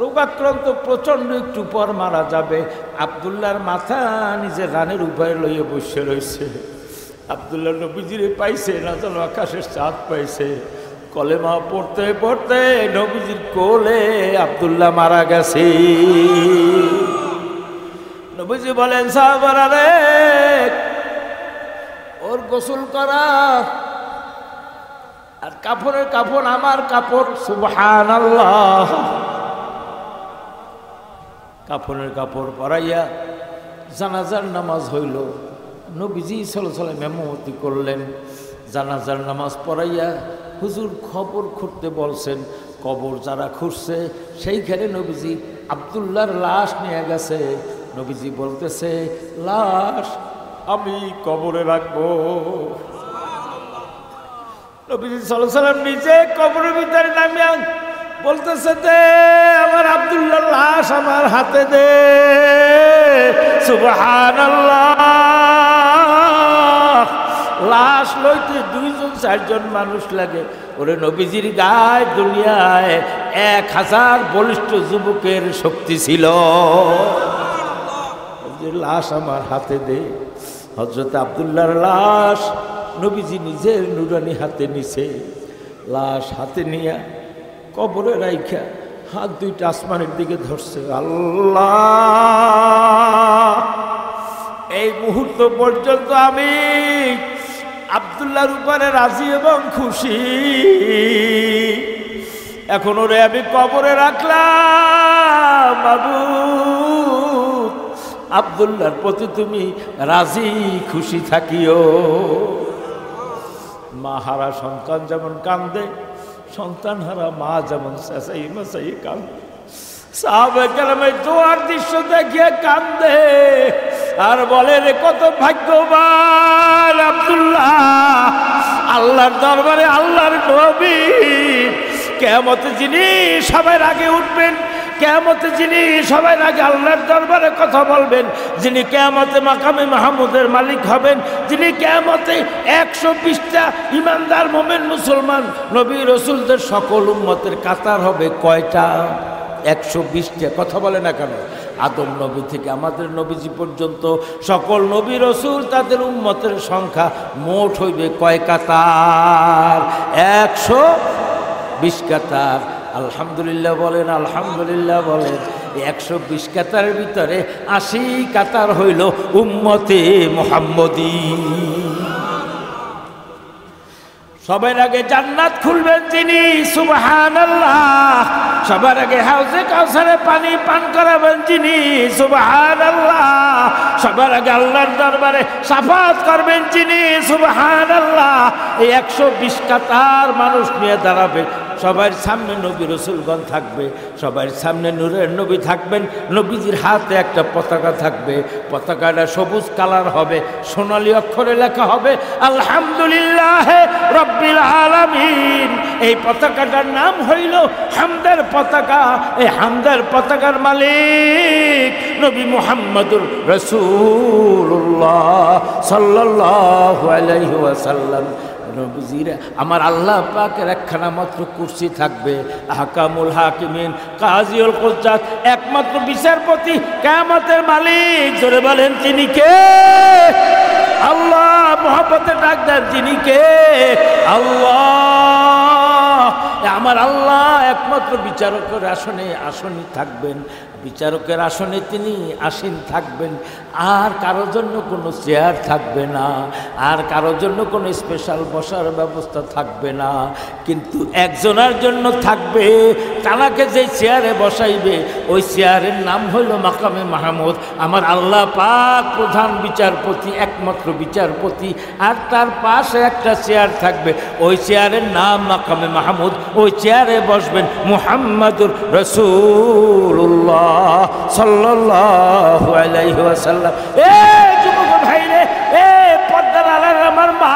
রোগাক্রান্ত প্রচণ্ড, একটু পর মারা যাবে। আব্দুল্লাহর মাথা নিজের রানের উপায়ে লইয়ে বসে রয়েছে। আব্দুল্লাহ নবীজিরে পাইছে না যেন আকাশের চাঁদ পাইছে। কলেমা পড়তে পড়তে নবীজির কোলে আব্দুল্লাহ মারা গেছে। নবীজি বলেন সাহাবারা রে, ওর গোসল করা, আর কাপড়ের কাপড় আমার কাপড়। সুবহানাল্লাহ। কাপড়ের কাপড় পরাইয়া জানাজার নামাজ হইল। নবীজি সাল্লাল্লাহু আলাইহি ওয়াসাল্লাম ইমামতি করলেন। জানাজার নামাজ পড়াইয়া হুজুর খবর খুঁড়তে বলছেন। কবর যারা খুঁড়ছে সেইখানে নবীজি আব্দুল্লাহর লাশ নিয়ে গেছে। নবীজি বলতেছে লাশ আমি কবরে রাখবো। নবীজি সাল্লাল্লাহু আলাইহি ওয়াসাল্লাম নিজে কবরের ভিতরে নামিয়ে বলতেছে দে আমার আব্দুল্লাহর লাশ আমার হাতে দে। সুবহানাল্লাহ। লাশ লইতে 2-4 মানুষ লাগে। ওরে নবীজির গায়ে দুনিয়ায় 1000 বলিষ্ঠ যুবকের শক্তি ছিল। লাশ আমার হাতে দে। হযরত আব্দুল্লাহর লাশ নবীজি নিজের নুরানি হাতে নিছে। লাশ হাতে নিয়ে কবরে রাইখা হাত দুইটা আসমানের দিকে ধরছে। আল্লাহ, এই মুহূর্ত পর্যন্ত আমি আব্দুল্লাহর উপরে রাজি এবং খুশি। এখন ওরে আমি কবরে রাখলাম। মাবুদ, আব্দুল্লাহর প্রতি তুমি রাজি খুশি থাকিও। মা হারা সন্তান যেমন কান্দে, সন্তান হারা মা যেমন চেঁচাই মেচাই কান্দে। সাহাবায়ে কেরামের দোয়ার দৃশ্য দেখিয়ে কান্দে আর বলে রে কত ভাগ্যবান আব্দুল্লাহ, আল্লাহর দরবারে আল্লাহর নবী, কিয়ামতে যিনি সবার আগে উঠবেন, কিয়ামতে যিনি সবার আগে আল্লাহর দরবারে কথা বলবেন, যিনি কিয়ামতে মাকামে মাহমুদের মালিক হবেন, যিনি কিয়ামতে 120টা ইমানদার মোমেন মুসলমান নবী রসুলদের সকল উম্মতের কাতার হবে। কয়টা? 120টা। কথা বলে না কেন? আদম নবী থেকে আমাদের নবীজি পর্যন্ত সকল নবী রসুল তাদের উম্মতের সংখ্যা মোট হইবে কয় কাতার? 120 কাতার। আলহামদুলিল্লাহ বলেন, আলহামদুলিল্লাহ বলেন। 120 কাতারের ভিতরে 80 কাতার হইল উম্মতে মুহাম্মদী। সবার আগে জান্নাত খুলবেন যিনি, সুবহানাল্লাহ। সবার আগে হাউজে কাউসারে পানি পান করাবেন যিনি, সুবহানাল্লাহ। সবার আগে আল্লাহর দরবারে শাফাত করবেন যিনি, সুবহানাল্লাহ। এই 120 কাতার মানুষ নিয়ে দাঁড়াবে, সবার সামনে নবী রসুলগণ থাকবে, সবার সামনে নূরের নবী থাকবেন। নবীজির হাতে একটা পতাকা থাকবে, পতাকাটা সবুজ কালার হবে, সোনালী অক্ষরে লেখা হবে আলহামদুলিল্লাহ রব্বিল আলামিন। এই পতাকাটার নাম হইল হামদের পতাকা। এই হামদের পতাকার মালিক নবী মুহাম্মদুর রাসূলুল্লাহ সাল্লাল্লাহু আলাইহি ওয়াসাল্লাম। নবীজিরা আমার আল্লাহ পাকের একখানা মাত্র কুরসি থাকবে, আহকামুল হাকিমিন, কাজিউল কুজ্জাত, একমাত্র বিচারপতি, কিয়ামতের মালিক। জোরে বলেন তিনি কে? আল্লাহ। মহব্বতে ডাক দেন তিনি কে? আল্লাহ। আমার আল্লাহ একমাত্র বিচারকের আসনে আসীন থাকবেন, বিচারকের আসনে তিনি আসীন থাকবেন। আর কারোর জন্য কোনো চেয়ার থাকবে না, আর কারোর জন্য কোনো স্পেশাল বসার ব্যবস্থা থাকবে না, কিন্তু একজনের জন্য থাকবে। তানাকে যে চেয়ারে বসাইবে ওই চেয়ারের নাম হইল মাকামে মাহমুদ। আমার আল্লাহ পাক প্রধান বিচারপতি, একমাত্র বিচারপতি, আর তার পাশে একটা চেয়ার থাকবে, ওই চেয়ারের নাম মাকামে মাহমুদ। ওই চেয়ারে বসবেন মুহাম্মাদুর রাসূলুল্লাহ সাল্লাল্লাহু আলাইহি ওয়াসাল্লাম। এ যুবক ভাইরে, এ পর্দার আড়ালে আমার মা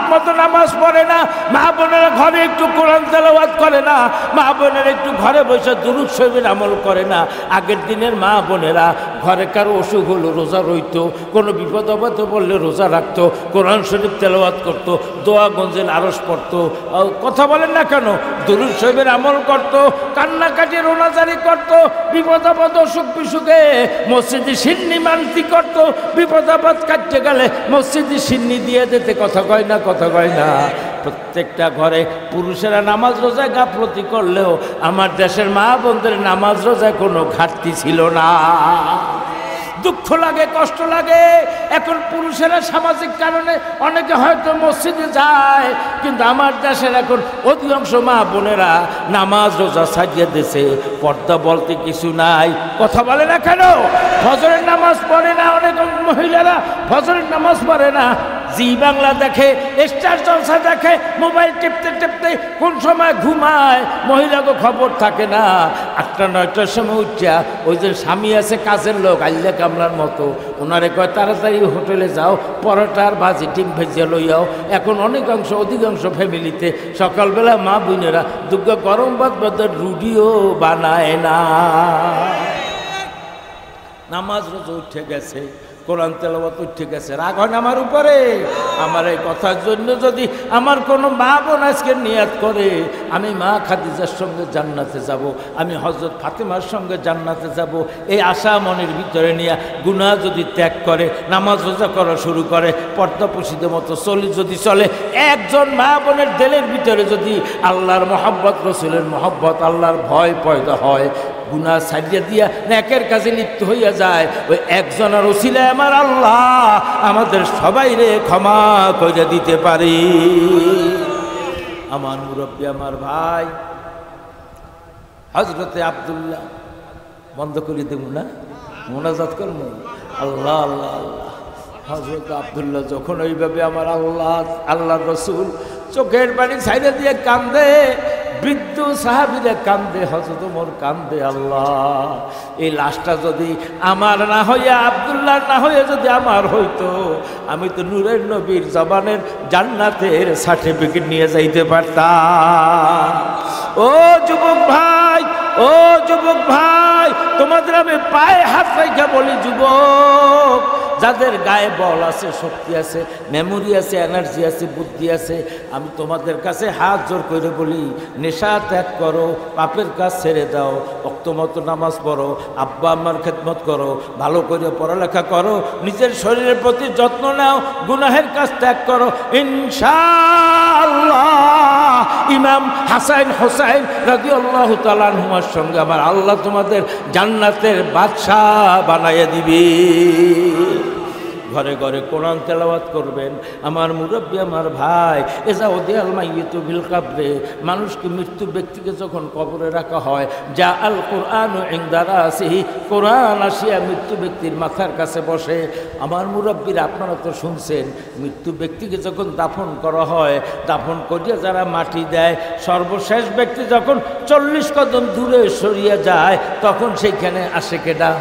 মতো নামাজ পড়ে না, মা বোনেরা ঘরে একটু কোরআন তেলাওয়াত করে না, মা বোনেরা একটু ঘরে বসে দুরূদ শরীফের আমল করে না। আগের দিনের মা বোনেরা ঘরে কারো অসুখ হলো রোজা রইতো, কোনো বিপদ আপদ বললে রোজা রাখতো, কোরআন শরীফ তেলাওয়াত করতো, দোয়া গঞ্জেল আরশ পড়তো। কথা বলেন না কেন? দুরূদ শরীফের আমল করতো, কান্নাকাটি রোনাজারি করতো, বিপদ আপদ অসুখ বিসুখে মসজিদে সিন্নি মানতি করতো, বিপদ আপদ কাটতে গেলে মসজিদে সিন্নি দিয়ে দিতে। কথা কয় না? কথা কয় না? প্রত্যেকটা ঘরে পুরুষেরা নামাজ রোজায় গাফলতি করলেও আমার দেশের মা বোনদের নামাজ রোজায় কোনো ঘাটতি ছিল না। দুঃখ লাগে, কষ্ট লাগে। এখন পুরুষেরা সামাজিক কারণে অনেকে হয়তো মসজিদে যায়, কিন্তু আমার দেশের এখন অধিকাংশ মা বোনেরা নামাজ রোজা সাজিয়ে দিয়েছে, পর্দা বলতে কিছু নাই। কথা বলে না কেন? ফজরের নামাজ পড়ে না, অনেক মহিলারা ফজরের নামাজ পড়ে না, জি বাংলা দেখে, স্টার জলসা দেখে, মোবাইল টিপতে টিপতে কোন সময় ঘুমায়, মহিলাকে খবর থাকে না। 8টা 9টার সময় উঠিয়া ওই যে স্বামী আছে কাজের লোক আইলে কামলার মতো, ওনারে কয় তাড়াতাড়ি হোটেলে যাও, পরোটার ভাজি ডিম ভেজিয়া লইয়াও। এখন অধিকাংশ ফ্যামিলিতে সকালবেলা মা বোনেরা দুগ্গ গরম ভাত বাদের রুটিও বানায় না। নামাজ রোজা উঠে গেছে, কোরআন তেলাওয়াত উঠে গেছে, রাগ হয় না আমার উপরে? আমার এই কথার জন্য যদি আমার কোনো মা বোন আজকে নিয়াত করে আমি মা খাদিজার সঙ্গে জান্নাতে যাব, আমি হযরত ফাতেমার সঙ্গে জান্নাতে যাব, এই আশা মনের ভিতরে নিয়ে গুনাহ যদি ত্যাগ করে, নামাজ রোজা করা শুরু করে, পর্দা পুশিদের মতো যদি চলে, একজন মা বোনের দিলের ভিতরে যদি আল্লাহর মহব্বত, রসুলের মহব্বত, আল্লাহর ভয় পয়দা হয়, গুনাহ ছাড়িয়ে দিয়া নেকের কাজে লিপ্ত হইয়া যায়, ওই একজনের ওসিলায় আমার আল্লাহ আমাদের সবাইরে ক্ষমা করে দিতে পারি। আমার মুরব্বী, আমার ভাই হযরতে আব্দুল্লাহ, বন্ধ করে দেব না, মোনাজাত করব, আল্লাহ আল্লাহ আল্লাহ। হযরত আব্দুল্লাহ যখন ওইভাবে আমার আল্লাহ রসুল চোখের পানি ছাইড়ে দিয়ে কান্দে, বৃদ্ধ সাহাবীরা কান্দে, হযরত ওমর কান্দে, আল্লাহ এই লাশটা যদি আমার না হইয়া, আব্দুল্লাহ না হইয়া যদি আমার হইতো, আমি তো নূরের নবীর জবানের জান্নাতের সার্টিফিকেট নিয়ে যাইতে পারতাম। ও যুবক ভাই, ও যুবক ভাই, তোমাদের আমি পায়ে হাত রেখে বলি, যুবক যাদের গায়ে বল আছে, শক্তি আছে, মেমোরি আছে, এনার্জি আছে, বুদ্ধি আছে, আমি তোমাদের কাছে হাত জোর করে বলি, নেশা ত্যাগ করো, পাপের কাজ ছেড়ে দাও, ওয়াক্তমতো নামাজ পড়ো, আব্বা আম্মার খেদমত করো, ভালো করে পড়ালেখা করো, নিজের শরীরের প্রতি যত্ন নাও, গুনাহের কাজ ত্যাগ করো, ইনশাআল্লাহ ইমাম হাসান হোসাইন রাদিয়াল্লাহু তাআলা আনহুমার সঙ্গে আমার আল্লাহ তোমাদের জান্নাতের বাদশা বানাইয়া দিবে। ঘরে ঘরে কোরআন তেলাওয়াত করবেন। আমার মুরব্বী, আমার ভাই, এজা ওদিয়াল মাইয়িতু ফিল কবরে, মানুষকে মৃত্যু ব্যক্তিকে যখন কবরে রাখা হয়, যা আল কোরআন ইনদা রাসিহি, কোরআন আসিয়া মৃত্যু ব্যক্তির মাথার কাছে বসে। আমার মুরব্বীরা, আপনারা তো শুনছেন, মৃত্যু ব্যক্তিকে যখন দাফন করা হয়, দাফন করিয়া যারা মাটি দেয়, সর্বশেষ ব্যক্তি যখন 40 কদম দূরে সরিয়ে যায়, তখন সেইখানে আসে কেডা?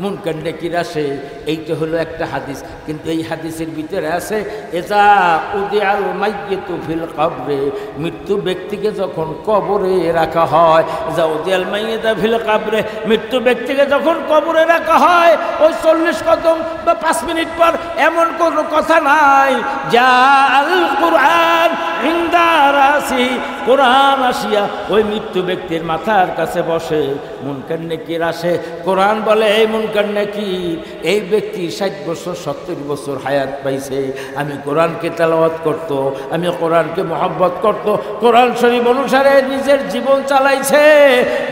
মুনকার নেকির আসে। এইটা হলো একটা হাদিস, কিন্তু এই হাদিসের ভিতরে আছে এজা উদিয়াল মাইয়িতু ফিল কবরে, মৃত্যু ব্যক্তিকে যখন কবরে রাখা হয়, এজা উদিয়াল মাইয়িতু ফিল কবরে, মৃত্যু ব্যক্তিকে যখন কবরে রাখা হয়, ওই 40 কদম বা 5 মিনিট পর এমন কোনো কথা নাই, যা আল কোরআন ইনদা রাসি, কোরআন আসিয়া ওই মৃত্যু ব্যক্তির মাথার কাছে বসে। মুনকার নেকির আসে, কোরআন বলে এই মুনকার নেকির, এই ব্যক্তি 60 বছর 70 বছর হায়াত পাইছে, আমি কোরআনকে তেলাওয়াত করত, আমি কোরআনকে মহব্বত করত, কোরআন শরীফ অনুসারে নিজের জীবন চালাইছে,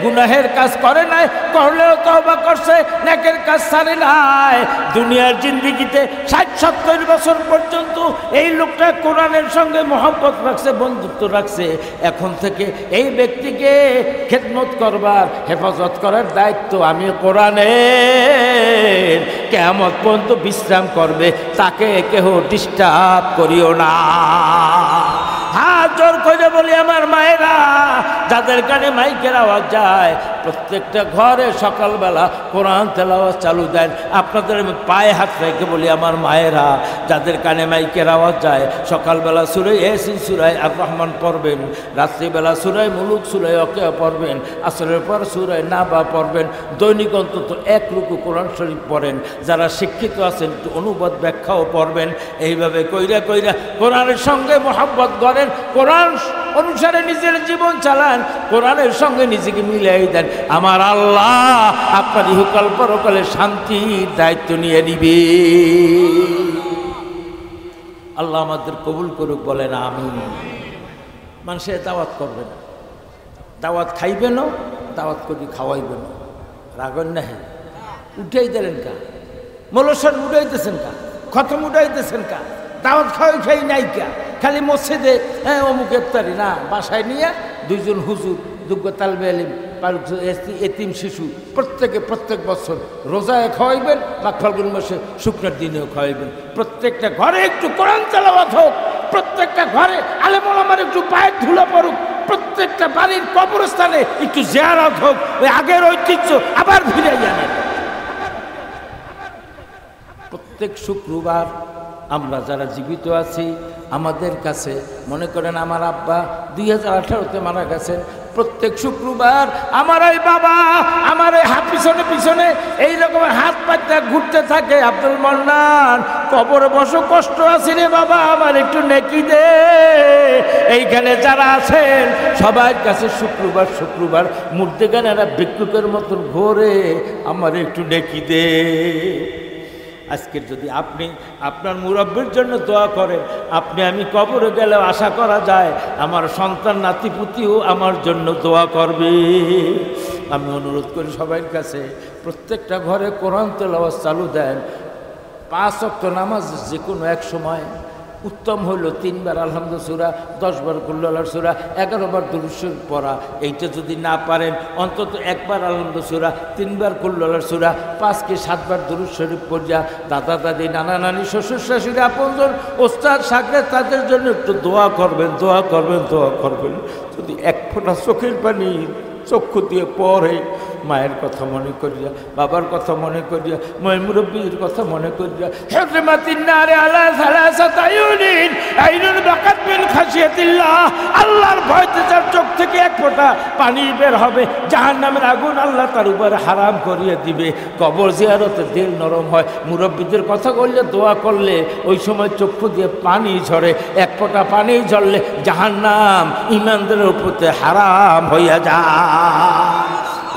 গুনাহের কাজ করে নাই, করলেও তওবা করছে, নেকের কাজ ছাড়ে নাই। দুনিয়ার জিন্দেগিতে 60-70 বছর পর্যন্ত এই লোকটা কোরআনের সঙ্গে মহব্বত রাখছে, বন্ধুত্ব রাখছে। এখন থেকে এই ব্যক্তিকে খেদমত করবার, হেফাজত করার দায়িত্ব আমি কোরআনের। কিয়ামত পর্যন্ত বিশ্রাম করবে, তাকে কেহ ডিস্টার্ব করিও না। হাত জোর করে বলি আমার মায়েরা, যাদের কানে মাইকের আওয়াজ যায়, প্রত্যেকটা ঘরে সকালবেলা কোরআন তেলাওয়াত চালু দেন। আপনাদের আমি পায়ে হাত রেখে বলি আমার মায়েরা, যাদের কানে মাইকের আওয়াজ যায়, সকালবেলা সূরা ইয়াসিন, সূরা আর রহমান পড়বেন, রাত্রিবেলা সূরা মুলুক, সূরা ওয়াকিয়া পড়বেন, আসরের পর সূরা নাবা পড়বেন, দৈনিক অন্তত 1 রুকু কোরআন শরীফ পড়েন। যারা শিক্ষিত আছেন একটু অনুবাদ ব্যাখ্যাও পড়বেন। এইভাবে কইরা কইরা কোরআনের সঙ্গে মহব্বত করেন, কোরআন অনুসারে নিজের জীবন চালান, কোরআনের সঙ্গে নিজেকে মিলিয়ে দেন। আমার আল্লাহ আপনার ইহকাল পরকালে শান্তির দায়িত্ব নিয়ে নিবে। আল্লাহ আমাদের কবুল করুক, বলেন আমিন। মানুষে দাওয়াত করবে না, দাওয়াত খাইবে না, দাওয়াত করি খাওয়াইবে না, রাগন না, হ্যাঁ উঠাই দিলেন কা, মলসন উঠাইতেছেন কা, খতম উঠাইতেছেন কা, দাওয়াত খাওয়াই খাই নাই কা, খালি মসজিদে হ্যাঁ অমুক ইফতারি না, বাসায় নিয়ে 2 জন হুজুর, যোগ্য তালবে আলিম, এতিম শিশু প্রত্যেক বছর রোজায় খাওয়াইবেন, মাঘ ফাল্গুন মাসে শুকনার দিনেও খাওয়াইবেন। প্রত্যেকটা ঘরে একটু কোরআন তেলাওয়াত হোক, প্রত্যেকটা ঘরে আলেম ওলামার একটু পায়ের ধুলা পড়ুক, প্রত্যেকটা বাড়ির কবরস্থানে একটু জিয়ারত হোক, ওই আগের ঐতিহ্য আবার ফিরে জানেন। প্রত্যেক শুক্রবার আমরা যারা জীবিত আছি, আমাদের কাছে মনে করেন আমার আব্বা 2018-তে মারা গেছেন, প্রত্যেক শুক্রবার আমার এই বাবা আমার এই পিছনে পিছনে এইরকম হাত পাতে ঘুরতে থাকে, আব্দুল মান্নান কবরে বসো, কষ্ট আছে রে বাবা, আমার একটু নেকি দে। এইখানে যারা আছেন সবার কাছে শুক্রবার শুক্রবার মুর্দেগানেরা ভিক্ষুকের মতন ঘোরে, আমার একটু নেকি দে। আজকের যদি আপনি আপনার মুরব্বির জন্য দোয়া করেন, আপনি আমি কবরে গেলেও আশা করা যায় আমার সন্তান নাতিপুতিও আমার জন্য দোয়া করবে। আমি অনুরোধ করি সবার কাছে, প্রত্যেকটা ঘরে কোরআন তেলাওয়াত চালু দেন। 5 ওয়াক্ত নামাজ যে কোনো এক সময় উত্তম হইল 3 বার আলহামদুলিল্লাহ সূরা, 10 বার কুল্লু আল্লাহর সূরা, 11 বার দুরূদ শরীফ পড়া। এইটা যদি না পারেন অন্তত 1 বার আলহামদুলিল্লাহ সূরা, 3 বার কুল্লু আল্লাহর সূরা, 5 কি 7 বার দুরূদ শরীফ পড়া। দাদা দাদি, নানা নানি, শ্বশুর শাশুড়ি, আপনজন, ওস্তাদ শাগরেদ, তাদের জন্য একটু দোয়া করবেন, দোয়া করবেন, দোয়া করবেন। যদি 1 ফোঁটা চোখের পানি চক্ষু দিয়ে পড়ে, মায়ের কথা মনে করিয়া, বাবার কথা মনে করিয়া, মই মুরব্বীর কথা মনে করিয়া, আল্লাহর ভয়তে যার চোখ থেকে 1 ফোঁটা পানি বের হবে, জাহান্নামের আগুন আল্লাহ তার উপরে হারাম করিয়ে দিবে। কবর জিয়ারতে দিল নরম হয়, মুরব্বীদের কথা বললে, দোয়া করলে ওই সময় চক্ষু দিয়ে পানি ঝরে, 1 ফোঁটা পানি ঝরলে জাহান্নাম ইমানদারের উপরে হারাম হইয়া যায়।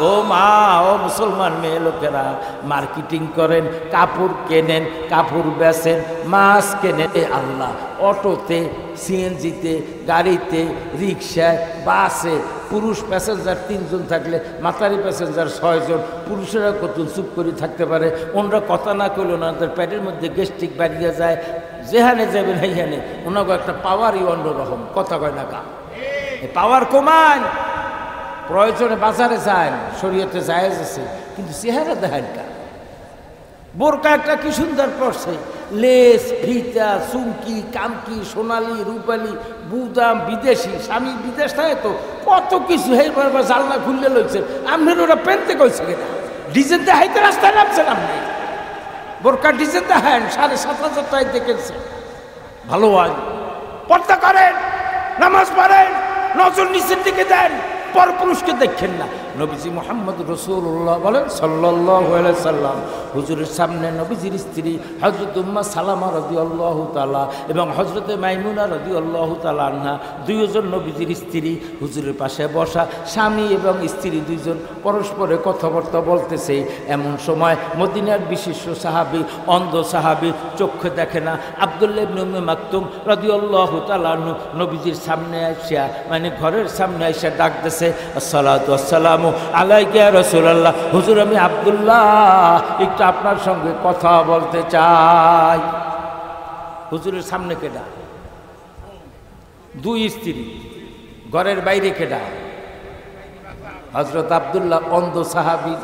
ও মা, ও মুসলমান মেয়ে লোকেরা, মার্কেটিং করেন, কাপড় কেনেন, কাপড় বেচেন, মাছ কেনেন। এ আল্লাহ, অটোতে, সিএনজিতে, গাড়িতে, রিক্সায়, বাসে পুরুষ প্যাসেঞ্জার 3 জন থাকলে মাতারি প্যাসেঞ্জার 6 জন, পুরুষেরা কত চুপ করে থাকতে পারে? ওনারা কথা না করলে ওনাদের পেটের মধ্যে গ্যাস্ট্রিক বাড়িয়ে যায়। যেখানে যাবেন সেইখানে ওনাকে একটা পাওয়ারই অন্যরকম, কথা কয় না কা, পাওয়ার কমান। প্রয়োজনে বাজারে যান, শরীয়তে জায়েজ আছে, কিন্তু চেহারা দেখেন কা। বোরকা একটা কি সুন্দর পড়ছে, লেস, ফিতা, চুমকি, কামকি, সোনালি, রূপালি, বুদাম, বিদেশি, স্বামী বিদেশ থাকে তো কত কিছু। হেবার জালনা খুললে লইছে, আপনার ওরা পেনতে কইছে কিনা? ডিজাইন দেখাইতে রাস্তায় নামছেন আপনি, বোরকার ডিজাইন দেখেন 7,500 টাকায় দেখেছে। ভালো হয়, পর্দা করেন, নামাজ পড়েন, নজর নিচের দিকে দেন, পরপুরুষকে দেখেন না। নবীজি মুহাম্মদ রাসূলুল্লাহ বলেন সাল্লাল্লাহু আলাইহি সাল্লাম, হুজুরের সামনে নবীজির স্ত্রী হযরত উম্মে সালামা রাদিয়াল্লাহু তাআলা এবং হযরতে মাইমুনা রাদিয়াল্লাহু তাআলা আনহা, দুইজন নবীজির স্ত্রী হুজুরের পাশে বসা, স্বামী এবং স্ত্রী দুইজন পরস্পরে কথাবার্তা বলতেছে। এমন সময় মদিনার বিশিষ্ট সাহাবী, অন্ধ সাহাবী, চোখে দেখে না, আব্দুল্লাহ ইবনে উম্মে মাকতুম রাদিয়াল্লাহু তাআলা আনহু নবীজির সামনে আইসা, মানে ঘরের সামনে আইসা ডাক দিছে, আসসালাতু আসসালামু আলাইকা ইয়া রাসূলুল্লাহ, হুজুর আমি আব্দুল্লাহ, একটু আপনার সঙ্গে কথা বলতে চাই। হুজুরের সামনে কেডা? 2 স্ত্রী, ঘরের বাইরে কেডা? হযরত আব্দুল্লাহ, অন্ধ সাহাবী।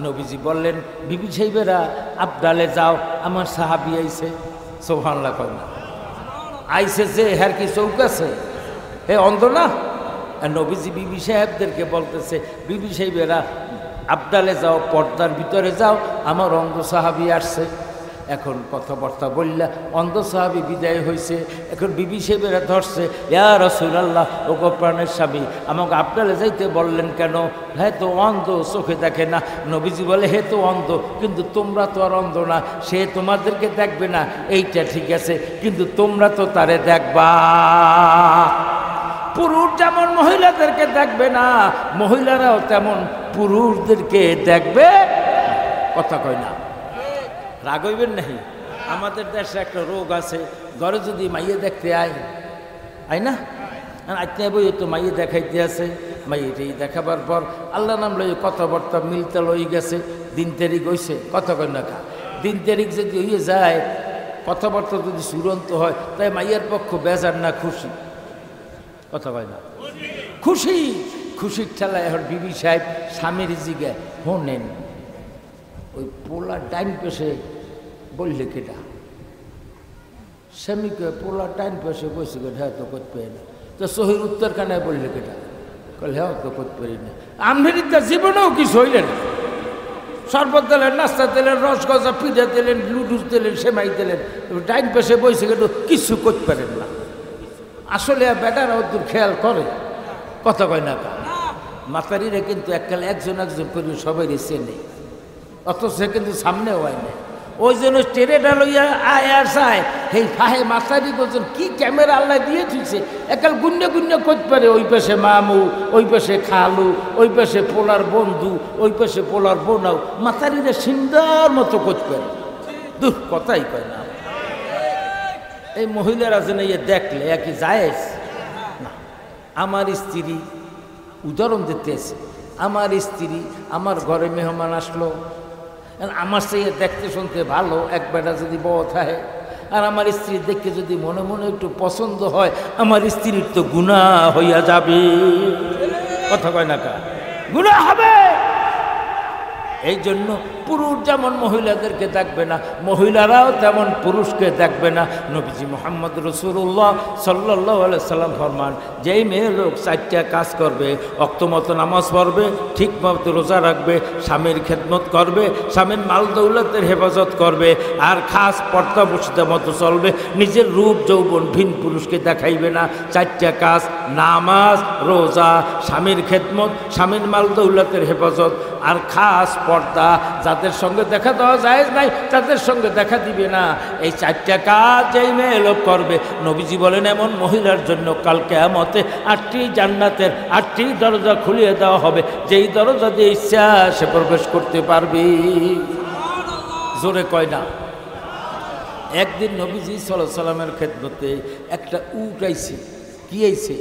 নবীজি বললেন, বিবি সাহেবেরা আবদালে যাও, আমার সাহাবী আইছে। সুবহানাল্লাহ কয় না? আইছে যে হের কি চৌক আছে? হে অন্ধ না? নবীজি বিবি সাহেবদেরকে বলতেছে, বিবি সাহেবেরা আবদালে যাও, পর্দার ভিতরে যাও, আমার অন্ধ সাহাবী আসছে। এখন কথাবার্তা বললা, অন্ধ সাহাবী বিদায় হয়েছে। এখন বিবি সাহেবেরা ধরছে, ইয়া রাসূলুল্লাহ, ও গো প্রাণের স্বামী, আমাকে আবদালে যাইতে বললেন কেন? হ্যাঁ তো অন্ধ, চোখে দেখে না। নবীজি বলে, হে তো অন্ধ, কিন্তু তোমরা তো আর অন্ধ না, সে তোমাদেরকে দেখবে না, এইটা ঠিক আছে, কিন্তু তোমরা তো তারে দেখবা। পুরুষ যেমন মহিলাদেরকে দেখবে না, মহিলারাও তেমন পুরুষদেরকে দেখবে। কথা কয় না? রাগ হইবেন নাহি? আমাদের দেশে একটা রোগ আছে, ঘরে যদি মাইয়ে দেখতে আয় না, আজকে বই তো মাইয়ে দেখাইতে আছে, মাইয়েটাই দেখাবার পর আল্লাহ নাম লই কথাবার্তা মিলতে লই গেছে, দিন তারিখ হইছে। কথা কয় না কা? দিন তারিখ যদি হইয়ে যায়, কথাবার্তা যদি চূড়ান্ত হয়, তাই মাইয়ের পক্ষ বেজার না খুশি? কথা কয় না? খুশি। খুশির ঠেলায় এখন বিবি সাহেব স্বামীর জিগে হোনেন, ওই পোলা টাইম পেশে বললে কেটা? স্বামীকে পোলা টাইম পেশে বসে গে, হ্যাঁ তো করতে পারি না। তো সহির উত্তরখানায় বললে কেটা? কল হ্যাঁ তো করতে পারি না। আমরিতা জীবনেও কিছু হইলে না, শরবত দিলেন, নাস্তা দিলেন, রসগজা, পিঠা দিলেন, লুডুস দিলেন, সেমাই দিলেন, টাইম পেশে বসে গেল, কিছু করতে পারেন না। আসলে বেটারা ওদের খেয়াল করে। কথা কয় না কা? মাতারিরা কিন্তু এককালে একজন একজন করে সবাই চেনে, অথচ সে কিন্তু সামনেও হয় না। ওই জন্য টেরেটা লইয়া আয় আর চায়, সেই ফাহে মাতারি বলছেন কি ক্যামেরা আল্লাহ দিয়ে থুইছে, একাল গুন্যে গুন্যে করতে পারে। ওই পাশে মামু, ওই পাশে খালু, ওই পাশে পোলার বন্ধু, ওই পাশে পোলার বোনাও, মাতারিরা সুন্দর মতো করতে পারে। দুঃখ কথাই কয় না। এই মহিলারা যেন ইয়ে দেখলে একই জায়েজ না। আমার স্ত্রী, উদাহরণ দিতেছে, আমার স্ত্রী আমার ঘরে মেহমান আসলো, আমার সেই দেখতে শুনতে ভালো এক বেটা যদি বউ থাকে, আর আমার স্ত্রী দেখে যদি মনে মনে একটু পছন্দ হয়, আমার স্ত্রীর তো গুনাহ হইয়া যাবে। কথা কয় না কা? গুনাহ হবে। এই জন্য পুরুষ যেমন মহিলাদেরকে দেখবে না, মহিলারাও তেমন পুরুষকে দেখবে না। নবীজি মুহাম্মদ রাসূলুল্লাহ সাল্লাল্লাহু আলাইহি সাল্লাম ফরমান, যেই মেয়ে লোক 4টা কাজ করবে, ওয়াক্তমতো নামাজ পড়বে, ঠিকমতো রোজা রাখবে, স্বামীর খেদমত করবে, স্বামীর মাল দৌলতের হেফাজত করবে, আর খাস পর্দা মসজিদের মতো চলবে, নিজের রূপ যৌবন ভিন পুরুষকে দেখাইবে না। 4টা কাজ, নামাজ, রোজা, স্বামীর খেদমত, স্বামীর মাল দৌলতের হেফাজত, আর খাস পর্দা, যাদের সঙ্গে দেখা দেওয়া জায়েজ নাই তাদের সঙ্গে দেখা দিবে না। এই 4টা কাজ যেই মেয়ে লোক করবে, নবীজি বলেন এমন মহিলার জন্য কাল কিয়ামতে 8টি জান্নাতের 8টি দরজা খুলিয়ে দেওয়া হবে, যেই দরজা দিয়ে ইচ্ছা সে প্রবেশ করতে পারবে। জোরে কয় না। একদিন নবীজি সাল্লাল্লাহু আলাইহি সাল্লামের খেদমতে একটা উট আইছে। কি আইছে?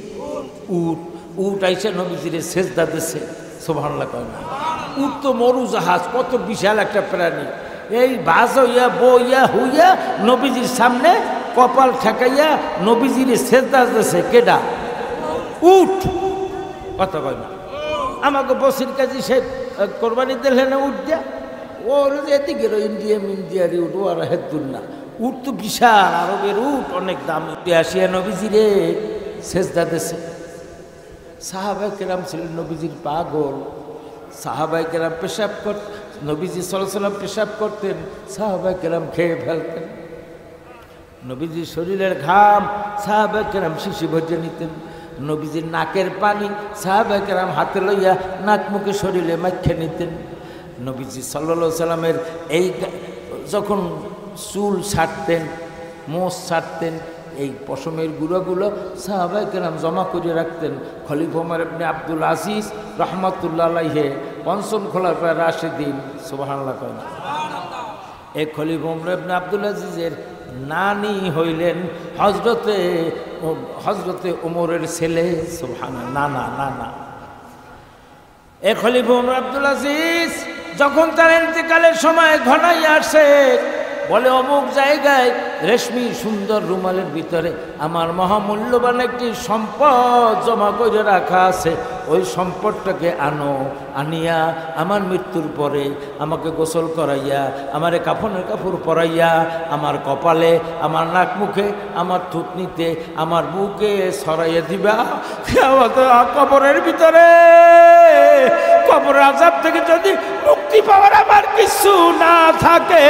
উট আইসে নবীজিরে সেজদা দিছে। সুবহানাল্লাহ কয় না। উট তো মরু জাহাজ, কত বিশাল একটা প্রাণী। এই বাজ হইয়া বইয়া হইয়া নবীজির সামনে কপাল ঠেকাইয়া নবীজিরে সেজদা দিছে। কেডা? উট। কথা কয় না। আমাকে বসির কাজী সে কোরবানি দিলে না উট দিয়া, ওর এদিকে ইন্ডিয়ার উট, ও আর হেদুর না। উট তো বিশাল, আরবের উট, অনেক দাম। আসিয়া নবীজিরে সেজদা দিছে। সাহাবায়ে কেরাম ছিলেন নবীজির পাগল। সাহাবায়ে কেরাম পেশাব করতেন, নবীজি সাল্লাল্লাহু আলাইহি সাল্লাম পেশাব করতেন, সাহাবায়ে কেরাম খেয়ে ফেলতেন। নবীজির শরীরের ঘাম সাহাবায়ে কেরাম শিশি ভরে নিতেন। নবীজির নাকের পানি সাহাবায়ে কেরাম হাতে লইয়া নাক মুখে শরীরে মাখিয়ে নিতেন। নবীজি সাল্লাল্লাহু আলাইহি সাল্লামের এই যখন চুল ছাড়তেন, মোষ ছাড়তেন, এই পশমের গুঁড়োগুলো সাহাবায়ে কেরাম জমা করে রাখতেন। খলিফা ওমর ইবনে আব্দুল আজিজ রাহমাতুল্লাহ আলাইহি পঞ্চম খলিফা রাশিদিন। সুবহানাল্লাহ কয় না। এই খলিফা ওমর ইবনে আব্দুল আজিজের নানি হইলেন হজরতে ওমরের ছেলে। সুবহানাল্লাহ। নানা। এই খলিফা ওমর আব্দুল আজিজ যখন তার ইন্তেকালের সময় ঘনাই আসে, বলে অমুক জায়গায় রেশমি সুন্দর রুমালের ভিতরে আমার মহামূল্যবান একটি সম্পদ জমা করে রাখা আছে, ওই সম্পদটাকে আনিয়া আমার মৃত্যুর পরে আমাকে গোসল করাইয়া, আমারে কাফনের কাপড় পরাইয়া, আমার কপালে, আমার নাক মুখে, আমার থুতনিতে, আমার বুকে ছড়াইয়া দিবা। কবরের ভিতরে, কবর আযাব থেকে যদি মুক্তি পাওয়ার আমার কিছু না থাকে,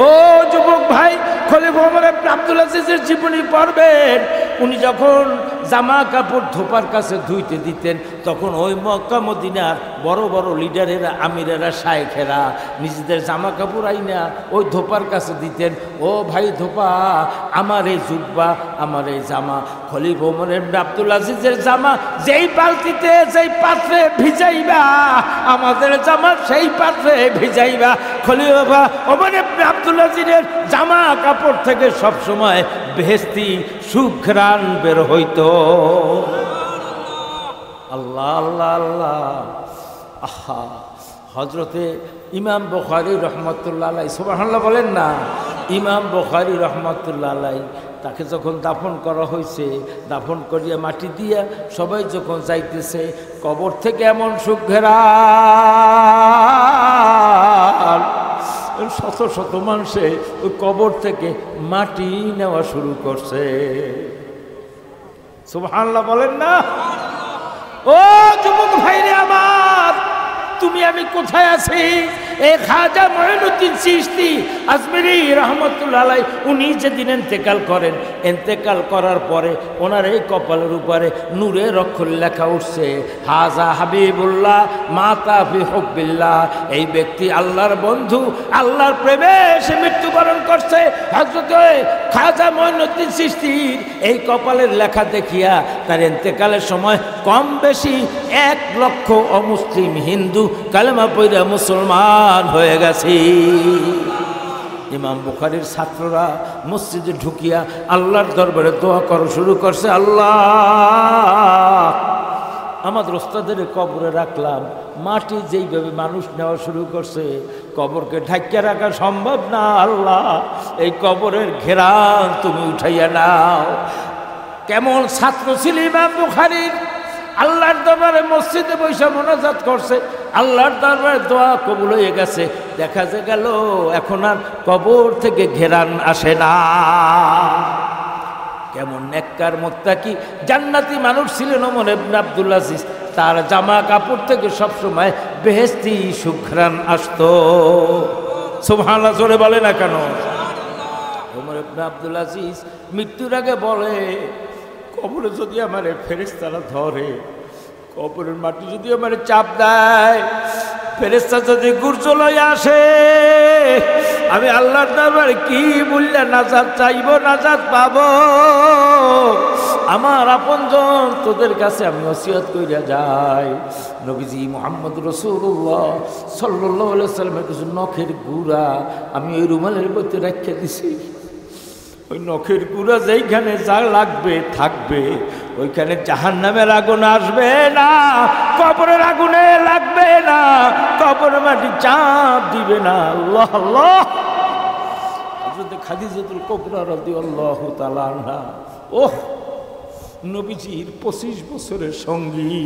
ও যুবক ভাই, খলিফা ওমর ইবনে আব্দুল আজিজের জীবনী পড়বেন। উনি যখন জামা কাপড় ধোপার কাছে ধুইতে দিতেন, তখন ওই মক্কা মদিনার বড় বড় লিডারেরা, আমিরেরা, শায়েখেরা নিজেদের জামা কাপড় আইনা ওই ধোপার কাছে দিতেন। ও ভাই ধোপা, আমার এই জুব্বা, আমার এই জামা। খলিফা ওমর ইবনে আব্দুল আজিজের জামা যেই বালতিতে, যেই পাত্রে ভিজাইবা, আমাদের জামা সেই পাত্রে ভিজাইবা। খলিফা ওমর ইবনে আব্দুল আজিজের জামা কাপড় থেকে সবসময় বেহেশতি সুঘ্রাণ বের হইতো। আল্লাহ আল্লাহ আল্লাহ। আহা, হজরতে ইমাম বুখারী রহমতুল্লাহ আলাইহি, সুবহানাল্লাহ বলেন না। ইমাম বুখারী রহমতুল্লাহ আলাইহি তাকে যখন দাফন করা হয়েছে, দাফন করিয়া মাটি দিয়া সবাই যখন যাইতেছে, কবর থেকে এমন সুঘ্রাণ, শত শত মানুষে ওই কবর থেকে মাটি নেওয়া শুরু করছে। সুবহানাল্লাহ বলেন না। ও যুবক ভাইরে আমার, তুমি আমি কোথায় আছি? এই খাজা মঈনুদ্দিন চিশতি আজমিরি রহমতুল্লাহ আলাইহি, উনি যেদিন ইন্তেকাল করেন, ইন্তেকাল করার পরে ওনার এই কপালের উপরে নূরের অক্ষর লেখা উঠছে, হাজা হাবিবুল্লাহ মাতা ফি হুব্বিল্লাহ। এই ব্যক্তি আল্লাহর বন্ধু, আল্লাহর প্রেমে সে মৃত্যুবরণ করছে। হযরত খাজা মঈনুদ্দিন চিশতির এই কপালের লেখা দেখিয়া তার ইন্তেকালের সময় কম বেশি 1 লক্ষ অমুসলিম হিন্দু কালেমা পড়ে মুসলমান হয়ে গেছে। ইমাম বুখারীর ছাত্ররা মসজিদে ঢুকিয়া আল্লাহর দরবারে দোয়া করা শুরু করছে, আল্লাহ আমাদের ওস্তাদের কবরে রাখলাম, মাটি যেইভাবে মানুষ নেওয়া শুরু করছে, কবরকে ঢাকিয়া রাখা সম্ভব না। আল্লাহ এই কবরের ঘেরান তুমি উঠাইয়া নাও। কেমন ছাত্র ছিল ইমাম বুখারীর! আল্লাহর দরবারে মসজিদে বৈশা মোনাজাত করছে, আল্লাহর দরবারে দোয়া কবুল হয়ে গেছে। দেখা গেল এখন আর কবর থেকে ঘেরান আসে না। কেমন নেককার মুত্তাকি জান্নাতি মানুষ ছিলেন ওমর ইবনে আব্দুল আজিজ। তার জামা কাপড় থেকে সবসময় বেহেশতি সুঘ্রাণ আসতো। সুবহানাল্লাহ জোরে বলে না কেন? ওমর ইবনে আব্দুল আজিজ মৃত্যুর আগে বলে, কবরে যদি আমারে ফেরেশতারা ধরে, কবরের মাটি যদি আমারে চাপ দেয়, ফেরেশতা যদি গুরজ লইয়া আসে, আমি আল্লাহর দরবারে কি বললে নাজাত চাইব, নাজাত পাবো? আমার আপনজন তোদের কাছে আমি ওসিয়ত কইরা যাই। নবীজি মুহাম্মদ রাসূলুল্লাহ সাল্লাল্লাহু আলাইহি ওয়াসাল্লামের কিছু নখের গুড়া আমি ওই রুমালের মধ্যে রেখে দিছি। ওই নখের গুড়া যেইখানে যা লাগবে থাকবে, ওইখানে জাহান্নামের আগুন আসবে না, কবরের আগুনে লাগবে না, কবরের মাটি চাপ দিবে না। আল্লাহ আল্লাহ। হযরত খাদিজাতুল কুবরা রাদিয়াল্লাহু তাআলা আনহা, ওহ নবীজির 25 বছরের সঙ্গী।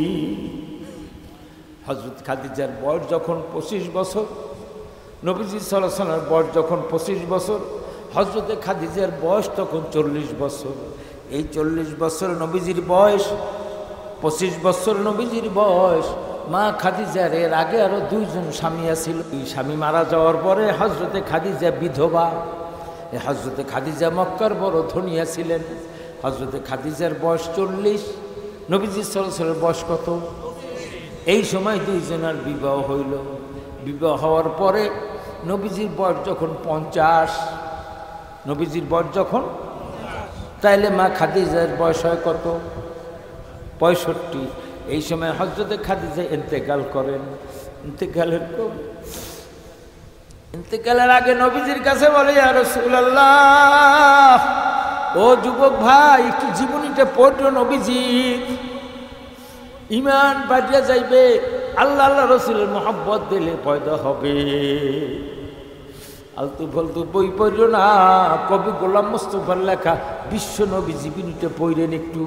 হযরত খাদিজার বয়স যখন 25 বছর, নবীজি সাল্লাল্লাহু আলাইহি ওয়াসাল্লামের বয়স যখন 25 বছর, হযরতে খাদিজার বয়স তখন 40 বছর। এই 40 বছর নবীজির বয়স, 25 বছর নবীজির বয়স। মা খাদিজার এর আগে আরো 2 জন স্বামী ছিল। এই স্বামী মারা যাওয়ার পরে হযরতে খাদিজা বিধবা। এই হযরতে খাদিজা মক্কার বড় ধনিয়া ছিলেন। হযরতে খাদিজার বয়স 40, নবীজি সাল্লাল্লাহু আলাইহি ওয়াসাল্লামের বয়স কত? এই সময় 2 জনের বিবাহ হইল। বিবাহ হওয়ার পরে নবীজির বয়স যখন 50, নবীজির বয়স যখন, তাইলে মা খাদিজার বয়স হয় কত? 65। এই সময় হযরতে খাদিজা ইন্তেকাল করেন। ইন্তেকালের আগে নবীজির কাছে বলে, ইয়া রাসূলুল্লাহ, ও যুবক ভাই, একটু জীবনীটা পড়ো নবীজি, ইমান বাড়িয়া যাইবে, আল্লাহ আল্লাহ রসুলের মহব্বত দিলে পয়দা হবে। আলতু ফালতু বই পড়ল না, কবি গোলাম মোস্তফার লেখা বিশ্ব নবী জীবনীটা পড়েন একটু।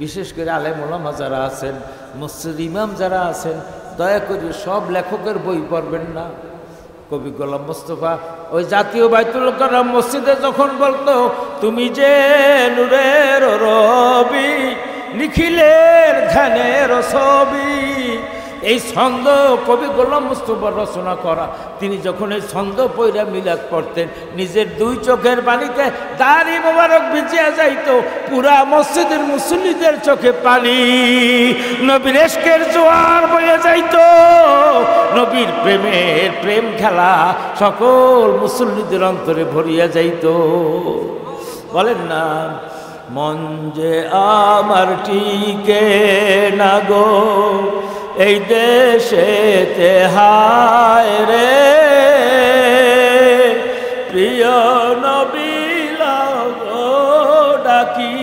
বিশেষ করে আলেম ওলামা যারা আছেন, মসজিদ ইমাম যারা আছেন, দয়া করে সব লেখকের বই পড়বেন না। কবি গোলাম মোস্তফা ওই জাতীয় বাইতুল কারাম মসজিদে যখন বলতো, তুমি যে নূরের রবি, নিখিলের ধ্যানের ছবি, এই ছন্দ কবি গোলাম মুস্তফার রচনা করা। তিনি যখন এই ছন্দ পইরা মিলাদ পড়তেন, নিজের 2 চোখের পানিতে দাড়ি মোবারক ভিজিয়া যাইতো, পুরা মসজিদের মুসল্লিদের চোখে পানি, নবীর ইশকের জোয়ার বয়ে যাইতো, নবীর প্রেমের প্রেম খেলা সকল মুসল্লিদের অন্তরে ভরিয়া যাইতো। বলেন না, মন যে আমার টিকে না গো এই দেশেতে, হায় রে প্রিয় নবী লাগো ডাকি,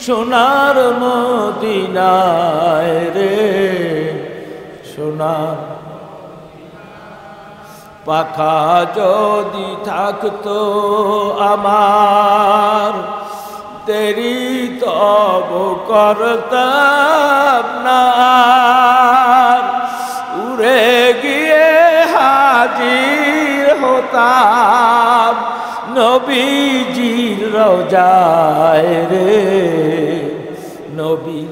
সোনার মদিনায় রে, সোনার পাখা যদি থাকতো আমার, তেরি তব করতাম না, উড়ে গিয়ে হাজির হতাম নবীজির রওজায় রে, নবী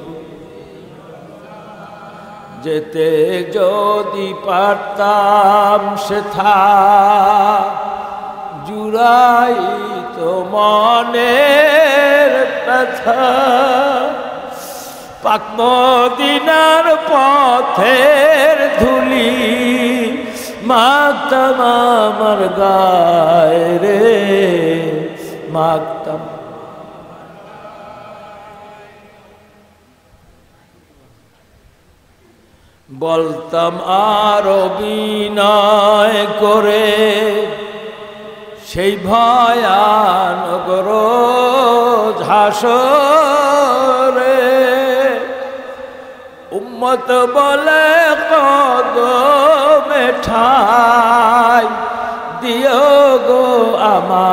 যেতে যদি পারতাম সেথা, জুড়াই তো মনের ব্যথা, পাক মদিনার পথের ধুলি মাখতাম আমার গায়ে রে, মাখতাম। বলতাম আরো বিনয় করে সেই ভয়ানক রোজ হাসরে, উম্মত বলে কদমে ঠাই দিও গো আমার